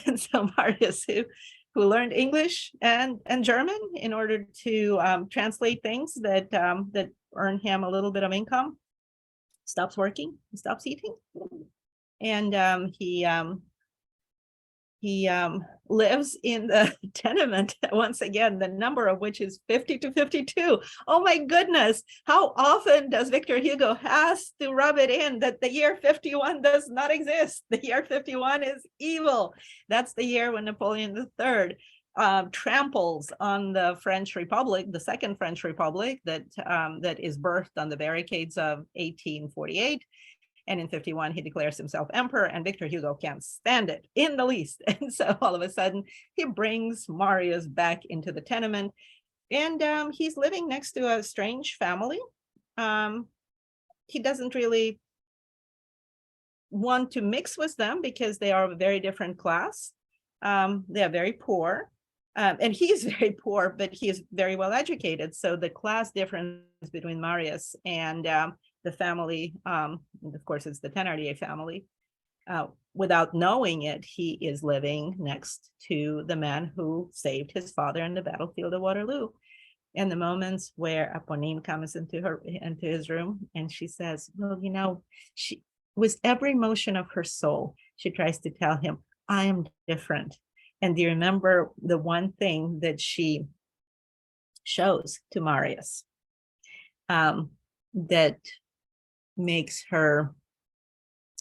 And so Marius, who learned English and German in order to translate things that earn him a little bit of income, stops working, stops eating, and he lives in the tenement, once again, the number of which is 50 to 52. Oh my goodness, how often does Victor Hugo has to rub it in that the year 51 does not exist? The year 51 is evil. That's the year when Napoleon III tramples on the French Republic, the Second French Republic that is birthed on the barricades of 1848. And in 51, he declares himself emperor, and Victor Hugo can't stand it in the least. And so all of a sudden, he brings Marius back into the tenement, and he's living next to a strange family. He doesn't really want to mix with them because they are of a very different class. They are very poor. And he is very poor, but he is very well educated. So the class difference between Marius and the family, of course, it's the Thénardier family. Without knowing it, he is living next to the man who saved his father in the battlefield of Waterloo. And the moments where Apponine comes into his room, and she says, well, you know, she, with every motion of her soul, she tries to tell him, I am different. And do you remember the one thing that she shows to Marius that makes her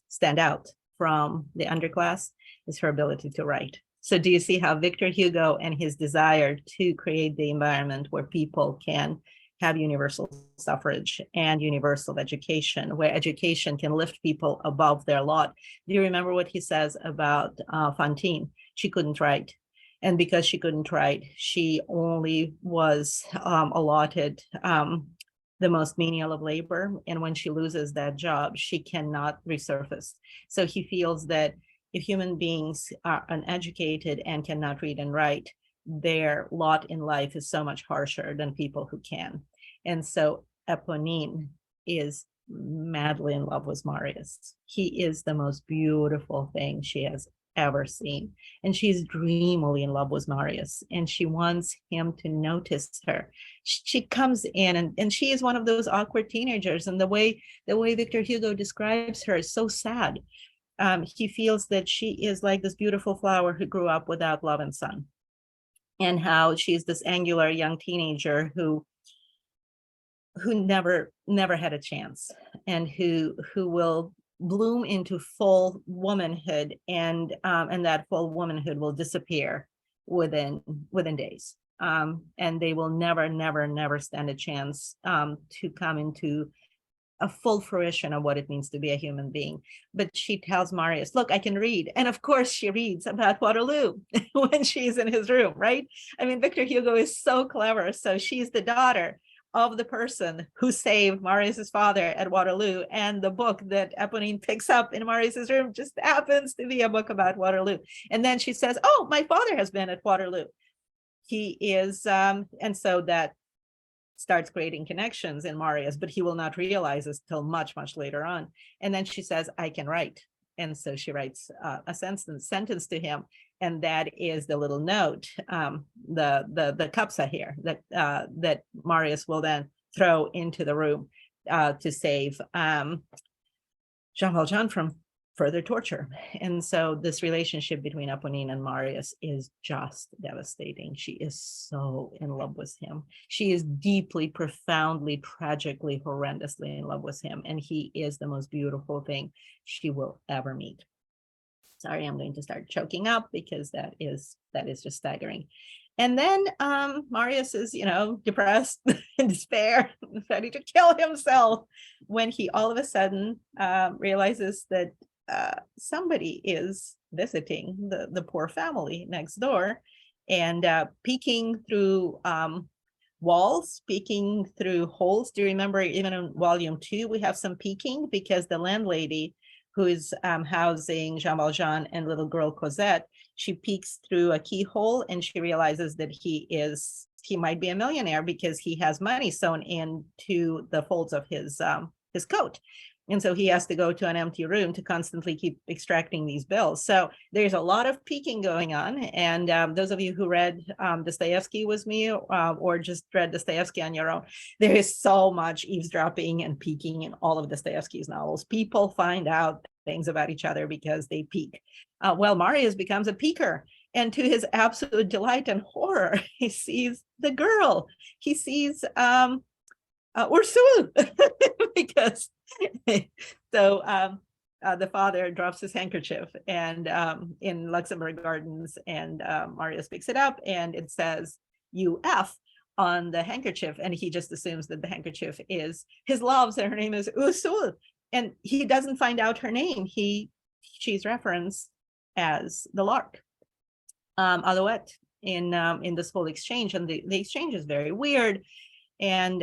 stand out from the underclass is her ability to write. So do you see how Victor Hugo and his desire to create the environment where people can have universal suffrage and universal education, where education can lift people above their lot? Do you remember what he says about Fantine? She couldn't write. And because she couldn't write, she only was allotted the most menial of labor. And when she loses that job, she cannot resurface. So he feels that if human beings are uneducated and cannot read and write, their lot in life is so much harsher than people who can. And so Apponine is madly in love with Marius. He is the most beautiful thing she has ever seen. And she's dreamily in love with Marius, and she wants him to notice her. She comes in and she is one of those awkward teenagers, and the way Victor Hugo describes her is so sad. He feels that she is like this beautiful flower who grew up without love and sun, and how she's this angular young teenager who never had a chance, and who will bloom into full womanhood, and that full womanhood will disappear within days, and they will never stand a chance to come into a full fruition of what it means to be a human being. But she tells Marius, look, I can read. And of course she reads about Waterloo when she's in his room, right? I mean, Victor Hugo is so clever. So she's the daughter of the person who saved Marius's father at Waterloo. And the book that Apponine picks up in Marius's room just happens to be a book about Waterloo. And then she says, oh, my father has been at Waterloo. He is, and so that starts creating connections in Marius, but he will not realize this till much later on. And then she says, I can write. And so she writes a sentence to him. And that is the little note, the kapsa here that Marius will then throw into the room to save Jean Valjean from further torture. And so this relationship between Apponine and Marius is just devastating. She is so in love with him. She is deeply, profoundly, tragically, horrendously in love with him. And he is the most beautiful thing she will ever meet. Sorry, I'm going to start choking up because that is just staggering. And then Marius is, depressed, in despair, ready to kill himself, when he all of a sudden realizes that somebody is visiting the poor family next door, and peeking through walls, peeking through holes. Do you remember even in volume 2, we have some peeking because the landlady who is housing Jean Valjean and little girl Cosette, she peeks through a keyhole and she realizes that he might be a millionaire because he has money sewn into the folds of his coat. And so he has to go to an empty room to constantly keep extracting these bills. So there's a lot of peeking going on. And those of you who read Dostoevsky with me or just read Dostoevsky on your own, there is so much eavesdropping and peeking in all of Dostoevsky's novels. People find out things about each other because they peek. Well, Marius becomes a peeker. And to his absolute delight and horror, he sees the girl. He sees Ursule because so the father drops his handkerchief and in Luxembourg Gardens, and Marius picks it up and it says UF on the handkerchief, and he just assumes that the handkerchief is his love's, and her name is Ursule, and he doesn't find out her name. She's referenced as the lark, Alouette, in this whole exchange, and the exchange is very weird. And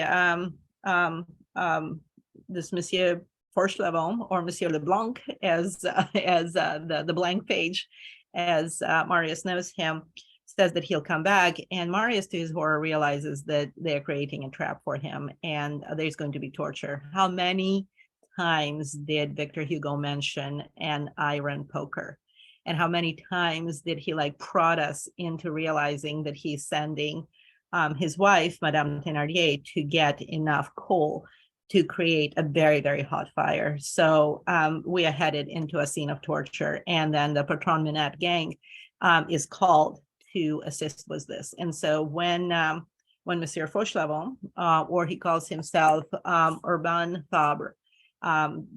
this Monsieur Fauchelevent, or Monsieur Leblanc, as the blank page, as Marius knows him, says that he'll come back, and Marius, to his horror, realizes that they're creating a trap for him, and there's going to be torture. How many times did Victor Hugo mention an iron poker? And how many times did he prod us into realizing that he's sending his wife, Madame Thénardier, to get enough coal to create a very, very hot fire? So we are headed into a scene of torture, and then the Patron Minette gang is called to assist with this. And so when Monsieur Fauchelevent, or he calls himself Urbain Fabre,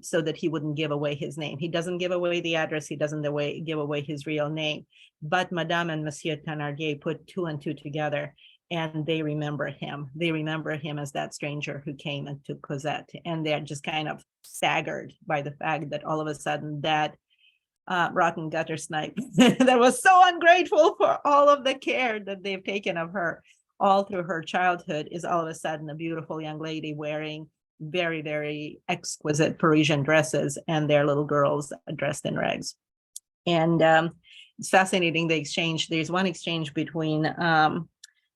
so that he wouldn't give away his name. He doesn't give away the address. He doesn't give away his real name. But Madame and Monsieur Thénardier put two and two together, and they remember him. They remember him as that stranger who came and took Cosette. And they're just kind of staggered by the fact that all of a sudden that rotten gutter snipe that was so ungrateful for all of the care that they've taken of her all through her childhood is all of a sudden a beautiful young lady wearing very, very exquisite Parisian dresses, and their little girls dressed in rags. And it's fascinating, the exchange. There's one exchange between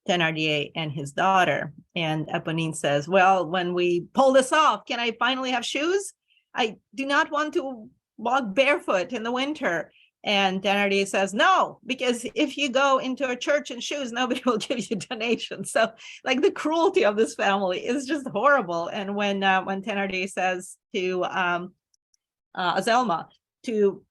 Thénardier and his daughter, and Eponine says, well, when we pull this off, can I finally have shoes? I do not want to walk barefoot in the winter. And Thénardier says, no, because if you go into a church in shoes, nobody will give you donations. So the cruelty of this family is just horrible. And when Thénardier says to Azelma to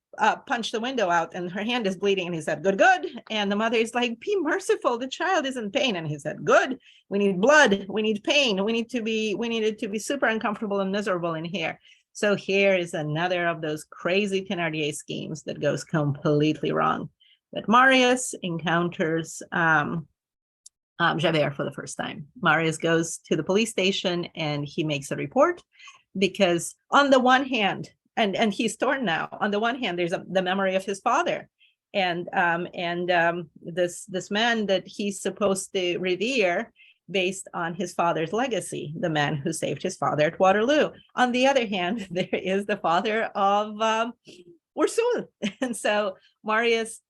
punch the window out, and her hand is bleeding, and he said, good, good. And the mother is like, be merciful, the child is in pain. And he said, good, we need blood, we need pain, we need it to be super uncomfortable and miserable in here. So here is another of those crazy Thénardier schemes that goes completely wrong. But Marius encounters Javert for the first time. Marius goes to the police station and he makes a report, because on the one hand, and he's torn now, on the one hand, there's the memory of his father, and this man that he's supposed to revere based on his father's legacy, the man who saved his father at Waterloo. On the other hand, there is the father of Ursule. And so Marius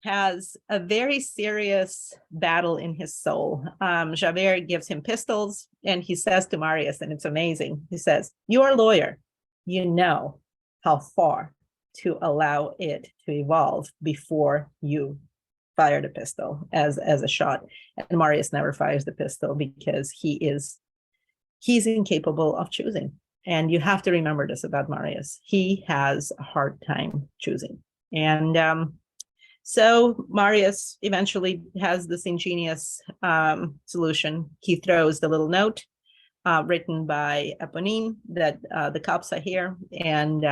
has a very serious battle in his soul. Javert gives him pistols, and he says to Marius, and it's amazing, he says, you're a lawyer, you know how far to allow it to evolve before you fired a pistol as a shot. And Marius never fires the pistol because he's incapable of choosing. And you have to remember this about Marius. He has a hard time choosing. And so Marius eventually has this ingenious solution. He throws the little note written by Eponine that the cops are here, and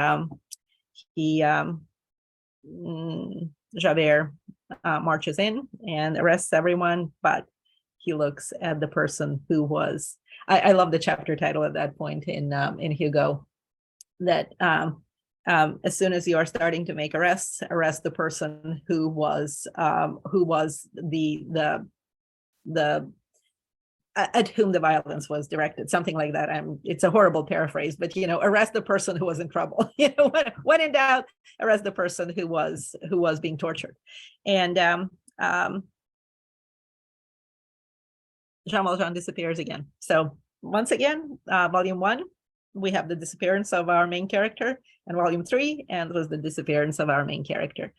Javert marches in and arrests everyone, but he looks at the person who was, I love the chapter title at that point in Hugo, that as soon as you are starting to make arrests, arrest the person who was the at whom the violence was directed, something like that. It's a horrible paraphrase, but arrest the person who was in trouble. When in doubt, arrest the person who was being tortured. And Jean Valjean disappears again. So once again, volume 1, we have the disappearance of our main character, and volume 3, and it was the disappearance of our main character.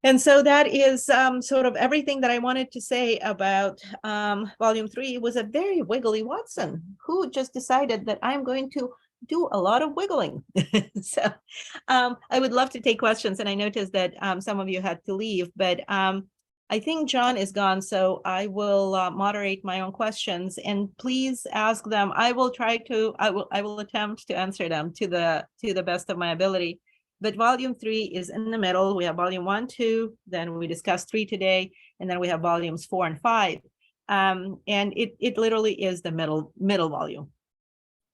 And so that is sort of everything that I wanted to say about volume 3. It was a very wiggly Watson who just decided that I'm going to do a lot of wiggling. So I would love to take questions. And I noticed that some of you had to leave, but I think John is gone. So I will moderate my own questions, and please ask them. I will attempt to answer them to the best of my ability. But volume 3 is in the middle. We have volume 1, 2, then we discussed 3 today, and then we have volumes 4 and 5. And it literally is the middle volume,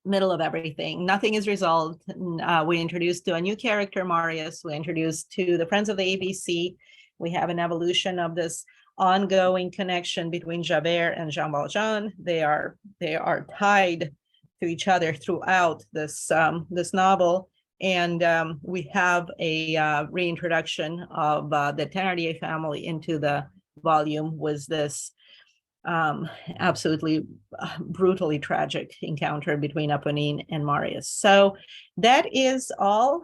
middle of everything. Nothing is resolved. We introduced to a new character, Marius. We introduced to the Friends of the ABC. We have an evolution of this ongoing connection between Javert and Jean Valjean. They are tied to each other throughout this novel. And we have a reintroduction of the Thénardier family into the volume with this absolutely brutally tragic encounter between Apponine and Marius. So that is all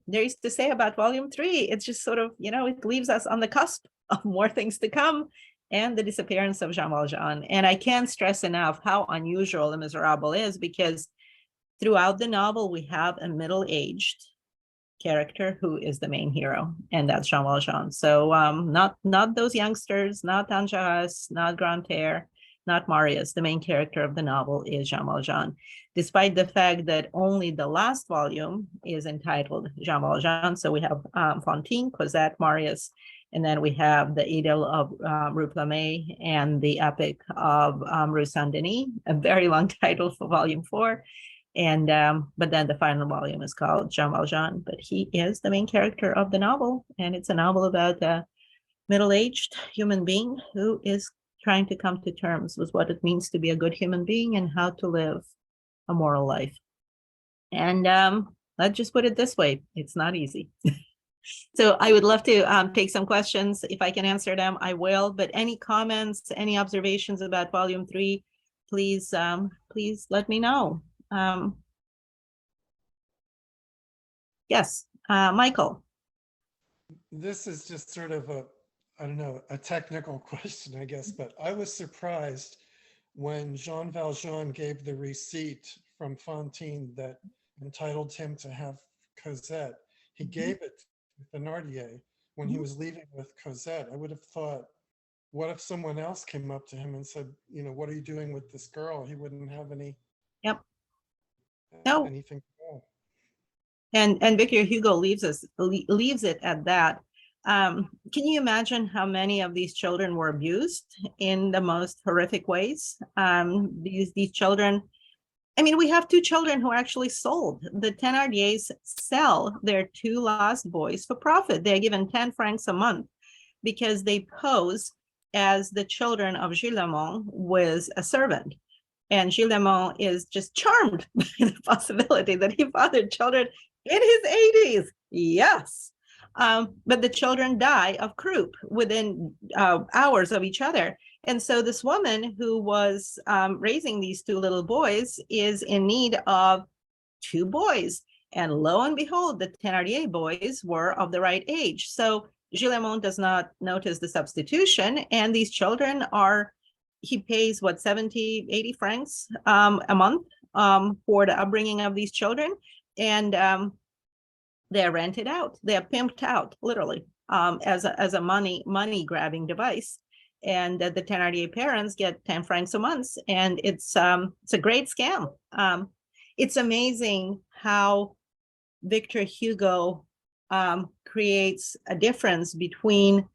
there is to say about volume 3. It's just sort of, it leaves us on the cusp of more things to come and the disappearance of Jean Valjean. And I can't stress enough how unusual Les Miserables is, because throughout the novel, we have a middle-aged character who is the main hero, and that's Jean Valjean. So not those youngsters, not Enjolras, not Grantaire, not Marius. The main character of the novel is Jean Valjean, despite the fact that only the last volume is entitled Jean Valjean. So we have Fantine, Cosette, Marius, and then we have the Idyll of Rue Plumet and the Epic of Rue Saint-Denis, a very long title for volume 4. And but then the final volume is called Jean Valjean, but he is the main character of the novel, and it's a novel about a middle-aged human being who is trying to come to terms with what it means to be a good human being and how to live a moral life. And let's just put it this way, it's not easy. So I would love to take some questions. If I can answer them, I will. But any comments, any observations about volume 3, please let me know. Yes, Michael. This is just sort of a technical question, I guess, but I was surprised when Jean Valjean gave the receipt from Fantine that entitled him to have Cosette. He gave it to Thénardier when he was leaving with Cosette. I would have thought, what if someone else came up to him and said, what are you doing with this girl? He wouldn't have any. Yep. No. Anything at all. And Victor Hugo leaves it at that. Can you imagine how many of these children were abused in the most horrific ways? These children, we have 2 children who are actually sold. The Thénardiers sell their 2 lost boys for profit. They're given 10 francs a month because they pose as the children of Gillenormand with a servant. And Gillenormand is just charmed by the possibility that he fathered children in his 80s. Yes. But the children die of croup within hours of each other. And so this woman who was raising these 2 little boys is in need of 2 boys. And lo and behold, the Thénardier boys were of the right age. So Gillenormand does not notice the substitution. And these children he pays 70, 80 francs a month for the upbringing of these children. And they're rented out. They're pimped out, literally, as a money grabbing device. And the Thénardier parents get 10 francs a month, and it's a great scam. It's amazing how Victor Hugo creates a difference between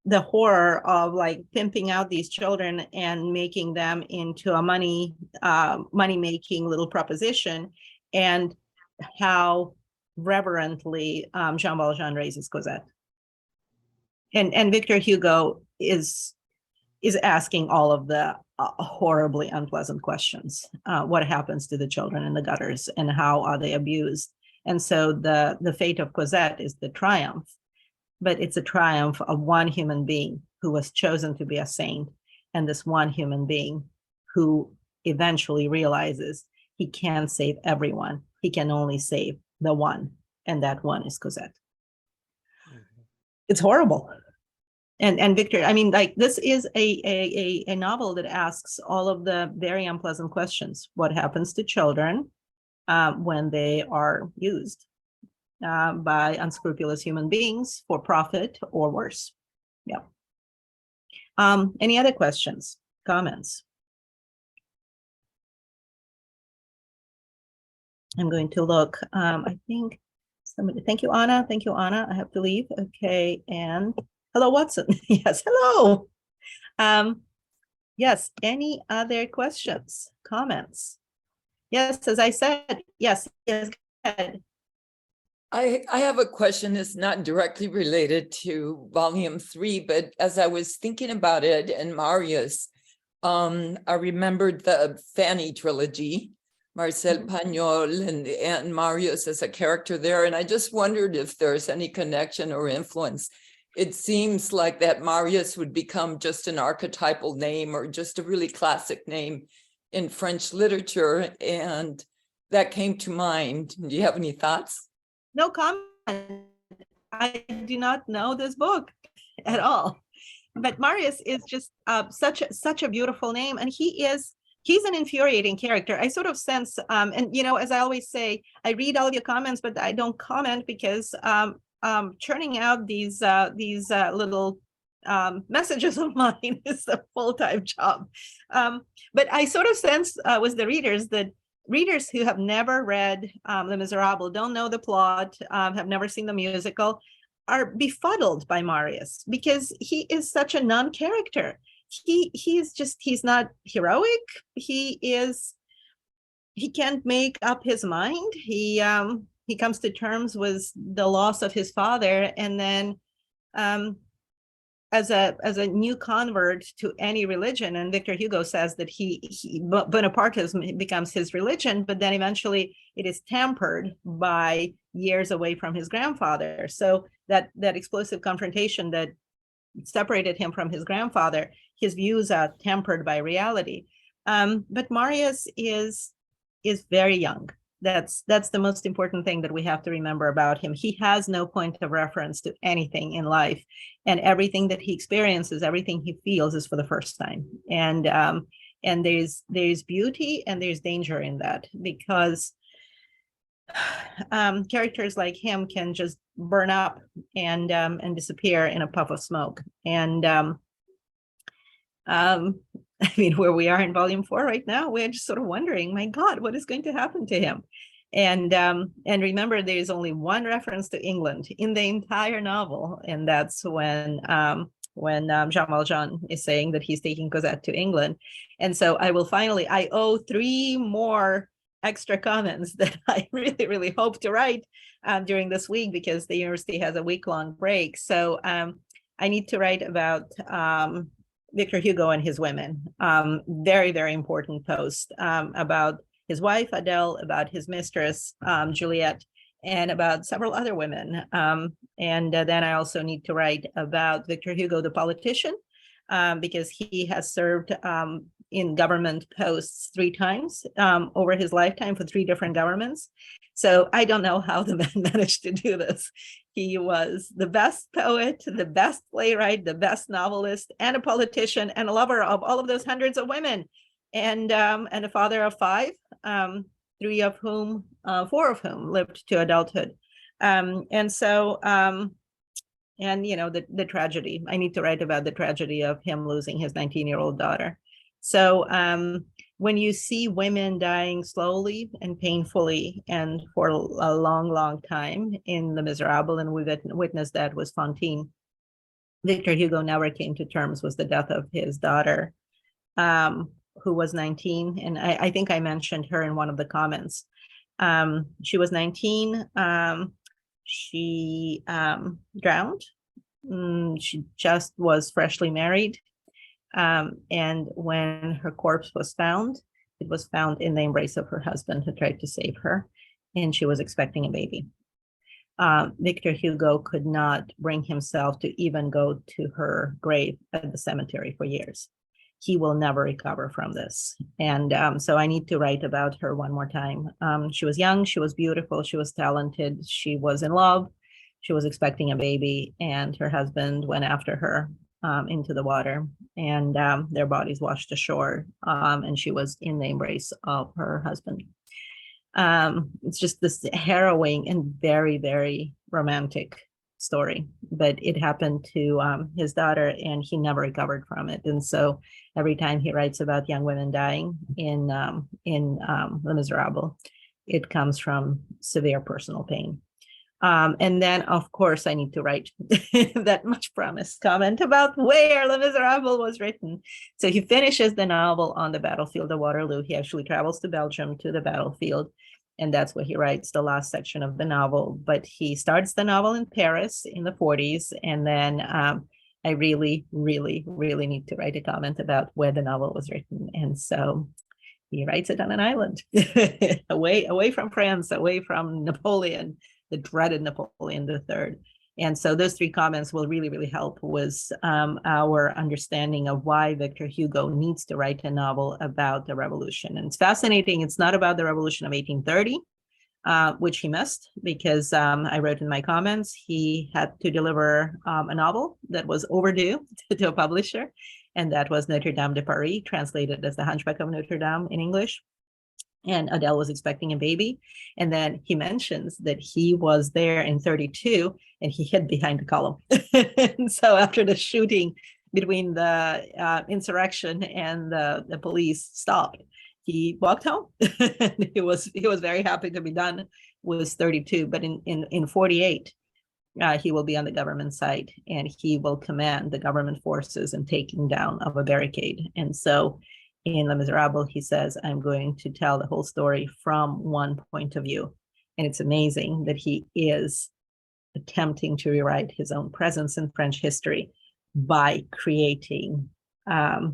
the horror of pimping out these children and making them into a money making little proposition, and how reverently Jean Valjean raises Cosette. And Victor Hugo is asking all of the horribly unpleasant questions. What happens to the children in the gutters, and how are they abused? And so the fate of Cosette is the triumph, but it's a triumph of one human being who was chosen to be a saint, and this one human being who eventually realizes he can't save everyone. He can only save the one, and that one is Cosette. Mm-hmm. It's horrible. And Victor, this is a novel that asks all of the very unpleasant questions. What happens to children when they are used by unscrupulous human beings for profit or worse? Yeah. Any other questions, comments? I'm going to look. I think Somebody, thank you, Anna. Thank you, Anna. I have to leave. Okay, and hello, Watson. Yes, hello. Yes, any other questions, comments? Yes, as I said, yes, yes, go ahead. I have a question that's not directly related to volume 3, but as I was thinking about it and Marius, I remembered the Fanny trilogy, Marcel Pagnol and Marius as a character there. And I just wondered if there's any connection or influence. It seems like that Marius would become just an archetypal name or just a really classic name in French literature. And that came to mind. Do you have any thoughts? No comment. I do not know this book at all. But Marius is just such a beautiful name, and he's an infuriating character. I sort of sense, and as I always say, I read all of your comments, but I don't comment because churning out these little messages of mine is a full-time job. But I sort of sense with the readers that readers who have never read Les Miserables, don't know the plot, have never seen the musical, are befuddled by Marius because he is such a non-character. He's not heroic. He can't make up his mind. He comes to terms with the loss of his father, and then as a new convert to any religion, and Victor Hugo says that Bonapartism becomes his religion, but then eventually it is tempered by years away from his grandfather. So that explosive confrontation that separated him from his grandfather, his views are tempered by reality. But Marius is very young. That's the most important thing that we have to remember about him. He has no point of reference to anything in life, and everything that he experiences, everything he feels, is for the first time. And there's beauty and there's danger in that, because characters like him can just burn up and disappear in a puff of smoke. And I mean, where we are in volume 4 right now, we're just sort of wondering, my God, what is going to happen to him? And remember, there is only one reference to England in the entire novel, and that's when Jean Valjean is saying that he's taking Cosette to England. And so I owe 3 more extra comments that I really, really hope to write during this week, because the university has a week-long break. So I need to write about Victor Hugo and his women. Very, very important post about his wife, Adele, about his mistress, Juliette, and about several other women. And then I also need to write about Victor Hugo, the politician, because he has served in government posts 3 times over his lifetime for 3 different governments. So I don't know how the man managed to do this. He was the best poet, the best playwright, the best novelist, and a politician, and a lover of all of those hundreds of women, and a father of 5, 4 of whom lived to adulthood. And so, the tragedy. I need to write about the tragedy of him losing his 19-year-old daughter. So when you see women dying slowly and painfully and for a long, long time in Les Miserables, and we've witnessed that with Fantine, Victor Hugo never came to terms with the death of his daughter, who was 19. And I think I mentioned her in one of the comments. She was 19. She drowned. She just was freshly married. And when her corpse was found, it was found in the embrace of her husband, who tried to save her, and she was expecting a baby. Victor Hugo could not bring himself to even go to her grave at the cemetery for years. He will never recover from this. And so I need to write about her one more time. She was young, she was beautiful, she was talented, she was in love, she was expecting a baby, and her husband went after her into the water, and their bodies washed ashore, and she was in the embrace of her husband. It's just this harrowing and very, very romantic story, but it happened to his daughter, and he never recovered from it. And so every time he writes about young women dying in Les Miserables, it comes from severe personal pain. And then, of course, I need to write that much promised comment about where Les Miserables was written. So he finishes the novel on the battlefield of Waterloo. He actually travels to Belgium to the battlefield, and that's where he writes the last section of the novel. But he starts the novel in Paris in the 40s, and then I really, really, really need to write a comment about where the novel was written. And so he writes it on an island, away from France, away from Napoleon, the dreaded Napoleon III. And so those three comments will really, really help with our understanding of why Victor Hugo needs to write a novel about the revolution. And it's fascinating. It's not about the revolution of 1830, which he missed because I wrote in my comments, he had to deliver a novel that was overdue to a publisher. And that was Notre Dame de Paris, translated as The Hunchback of Notre Dame in English. And Adele was expecting a baby. And then he mentions that he was there in 32 and he hid behind the column. And so after the shooting between the insurrection and the police stopped, he walked home. he was very happy to be done with 32. But in 48, he will be on the government side and he will command the government forces in taking down of a barricade. And so in Les Miserables, he says, I'm going to tell the whole story from one point of view. And it's amazing that he is attempting to rewrite his own presence in French history by creating a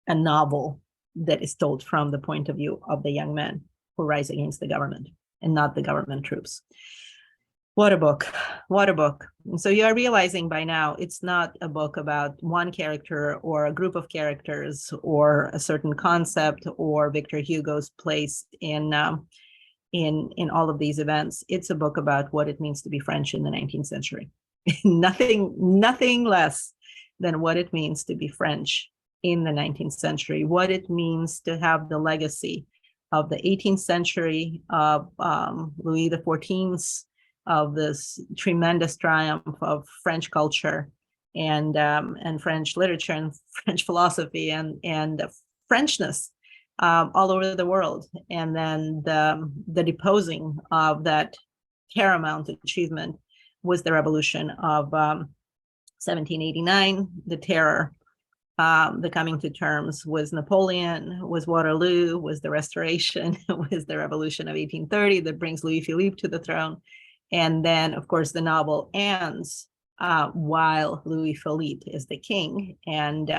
novel that is told from the point of view of the young men who rise against the government and not the government troops. What a book. What a book. And so you are realizing by now, it's not a book about one character or a group of characters or a certain concept or Victor Hugo's place in all of these events. It's a book about what it means to be French in the 19th century. Nothing less than what it means to be French in the 19th century, what it means to have the legacy of the 18th century, of Louis XIV's, of this tremendous triumph of French culture and French literature and French philosophy and Frenchness all over the world. And then the deposing of that paramount achievement was the revolution of 1789, the terror, the coming to terms was Napoleon, was Waterloo, was the Restoration, was the revolution of 1830 that brings Louis Philippe to the throne. And then, of course, the novel ends while Louis Philippe is the king, and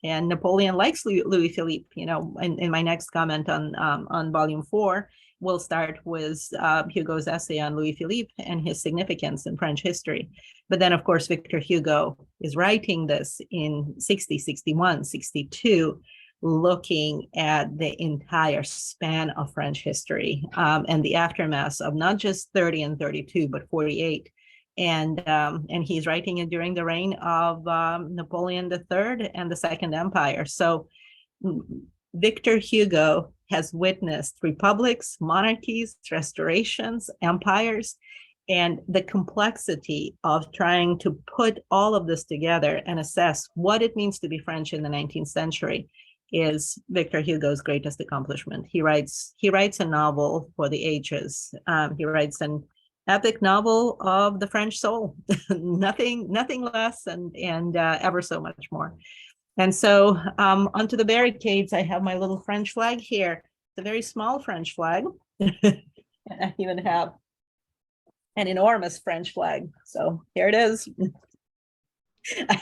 Napoleon likes Louis Philippe. You know, in my next comment on volume 4, we'll start with Hugo's essay on Louis Philippe and his significance in French history. But then, of course, Victor Hugo is writing this in 60, 61, 62, looking at the entire span of French history and the aftermath of not just 30 and 32, but 48. And he's writing it during the reign of Napoleon III and the Second Empire. So Victor Hugo has witnessed republics, monarchies, restorations, empires, and the complexity of trying to put all of this together and assess what it means to be French in the 19th century is Victor Hugo's greatest accomplishment. He writes a novel for the ages. He writes an epic novel of the French soul, nothing less and ever so much more. And so onto the barricades, I have my little French flag here. It's a very small French flag. And I even have an enormous French flag. So here it is. I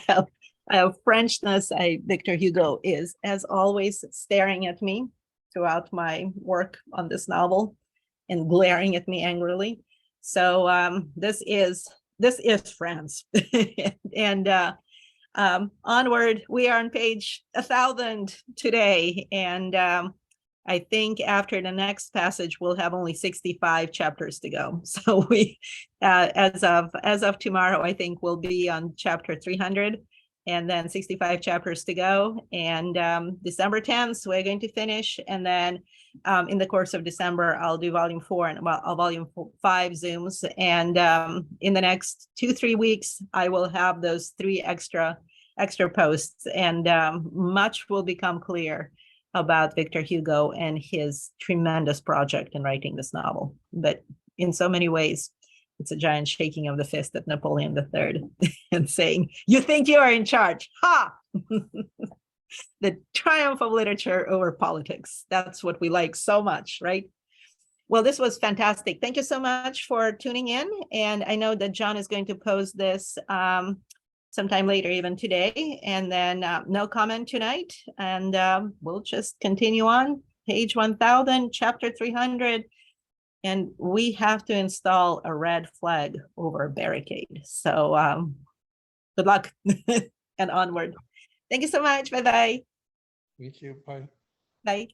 have Frenchness. Victor Hugo is, as always, staring at me throughout my work on this novel and glaring at me angrily. So this is France. And onward, we are on page 1000 today. And I think after the next passage, we'll have only 65 chapters to go. So we, as of tomorrow, I think we'll be on chapter 300. And then 65 chapters to go. And December 10th, we're going to finish. And then in the course of December, I'll do volume 4 and volume 5 Zooms. And in the next 2-3 weeks, I will have those 3 extra posts. And much will become clear about Victor Hugo and his tremendous project in writing this novel. But in so many ways, it's a giant shaking of the fist at Napoleon III and saying, "You think you are in charge? Ha!" The triumph of literature over politics. That's what we like so much, right? Well, this was fantastic. Thank you so much for tuning in. And I know that John is going to post this sometime later, even today. And then no comment tonight. And we'll just continue on. Page 1000, chapter 300. And we have to install a red flag over a barricade. So good luck and onward. Thank you so much. Bye-bye. Thank you. Bye. Bye.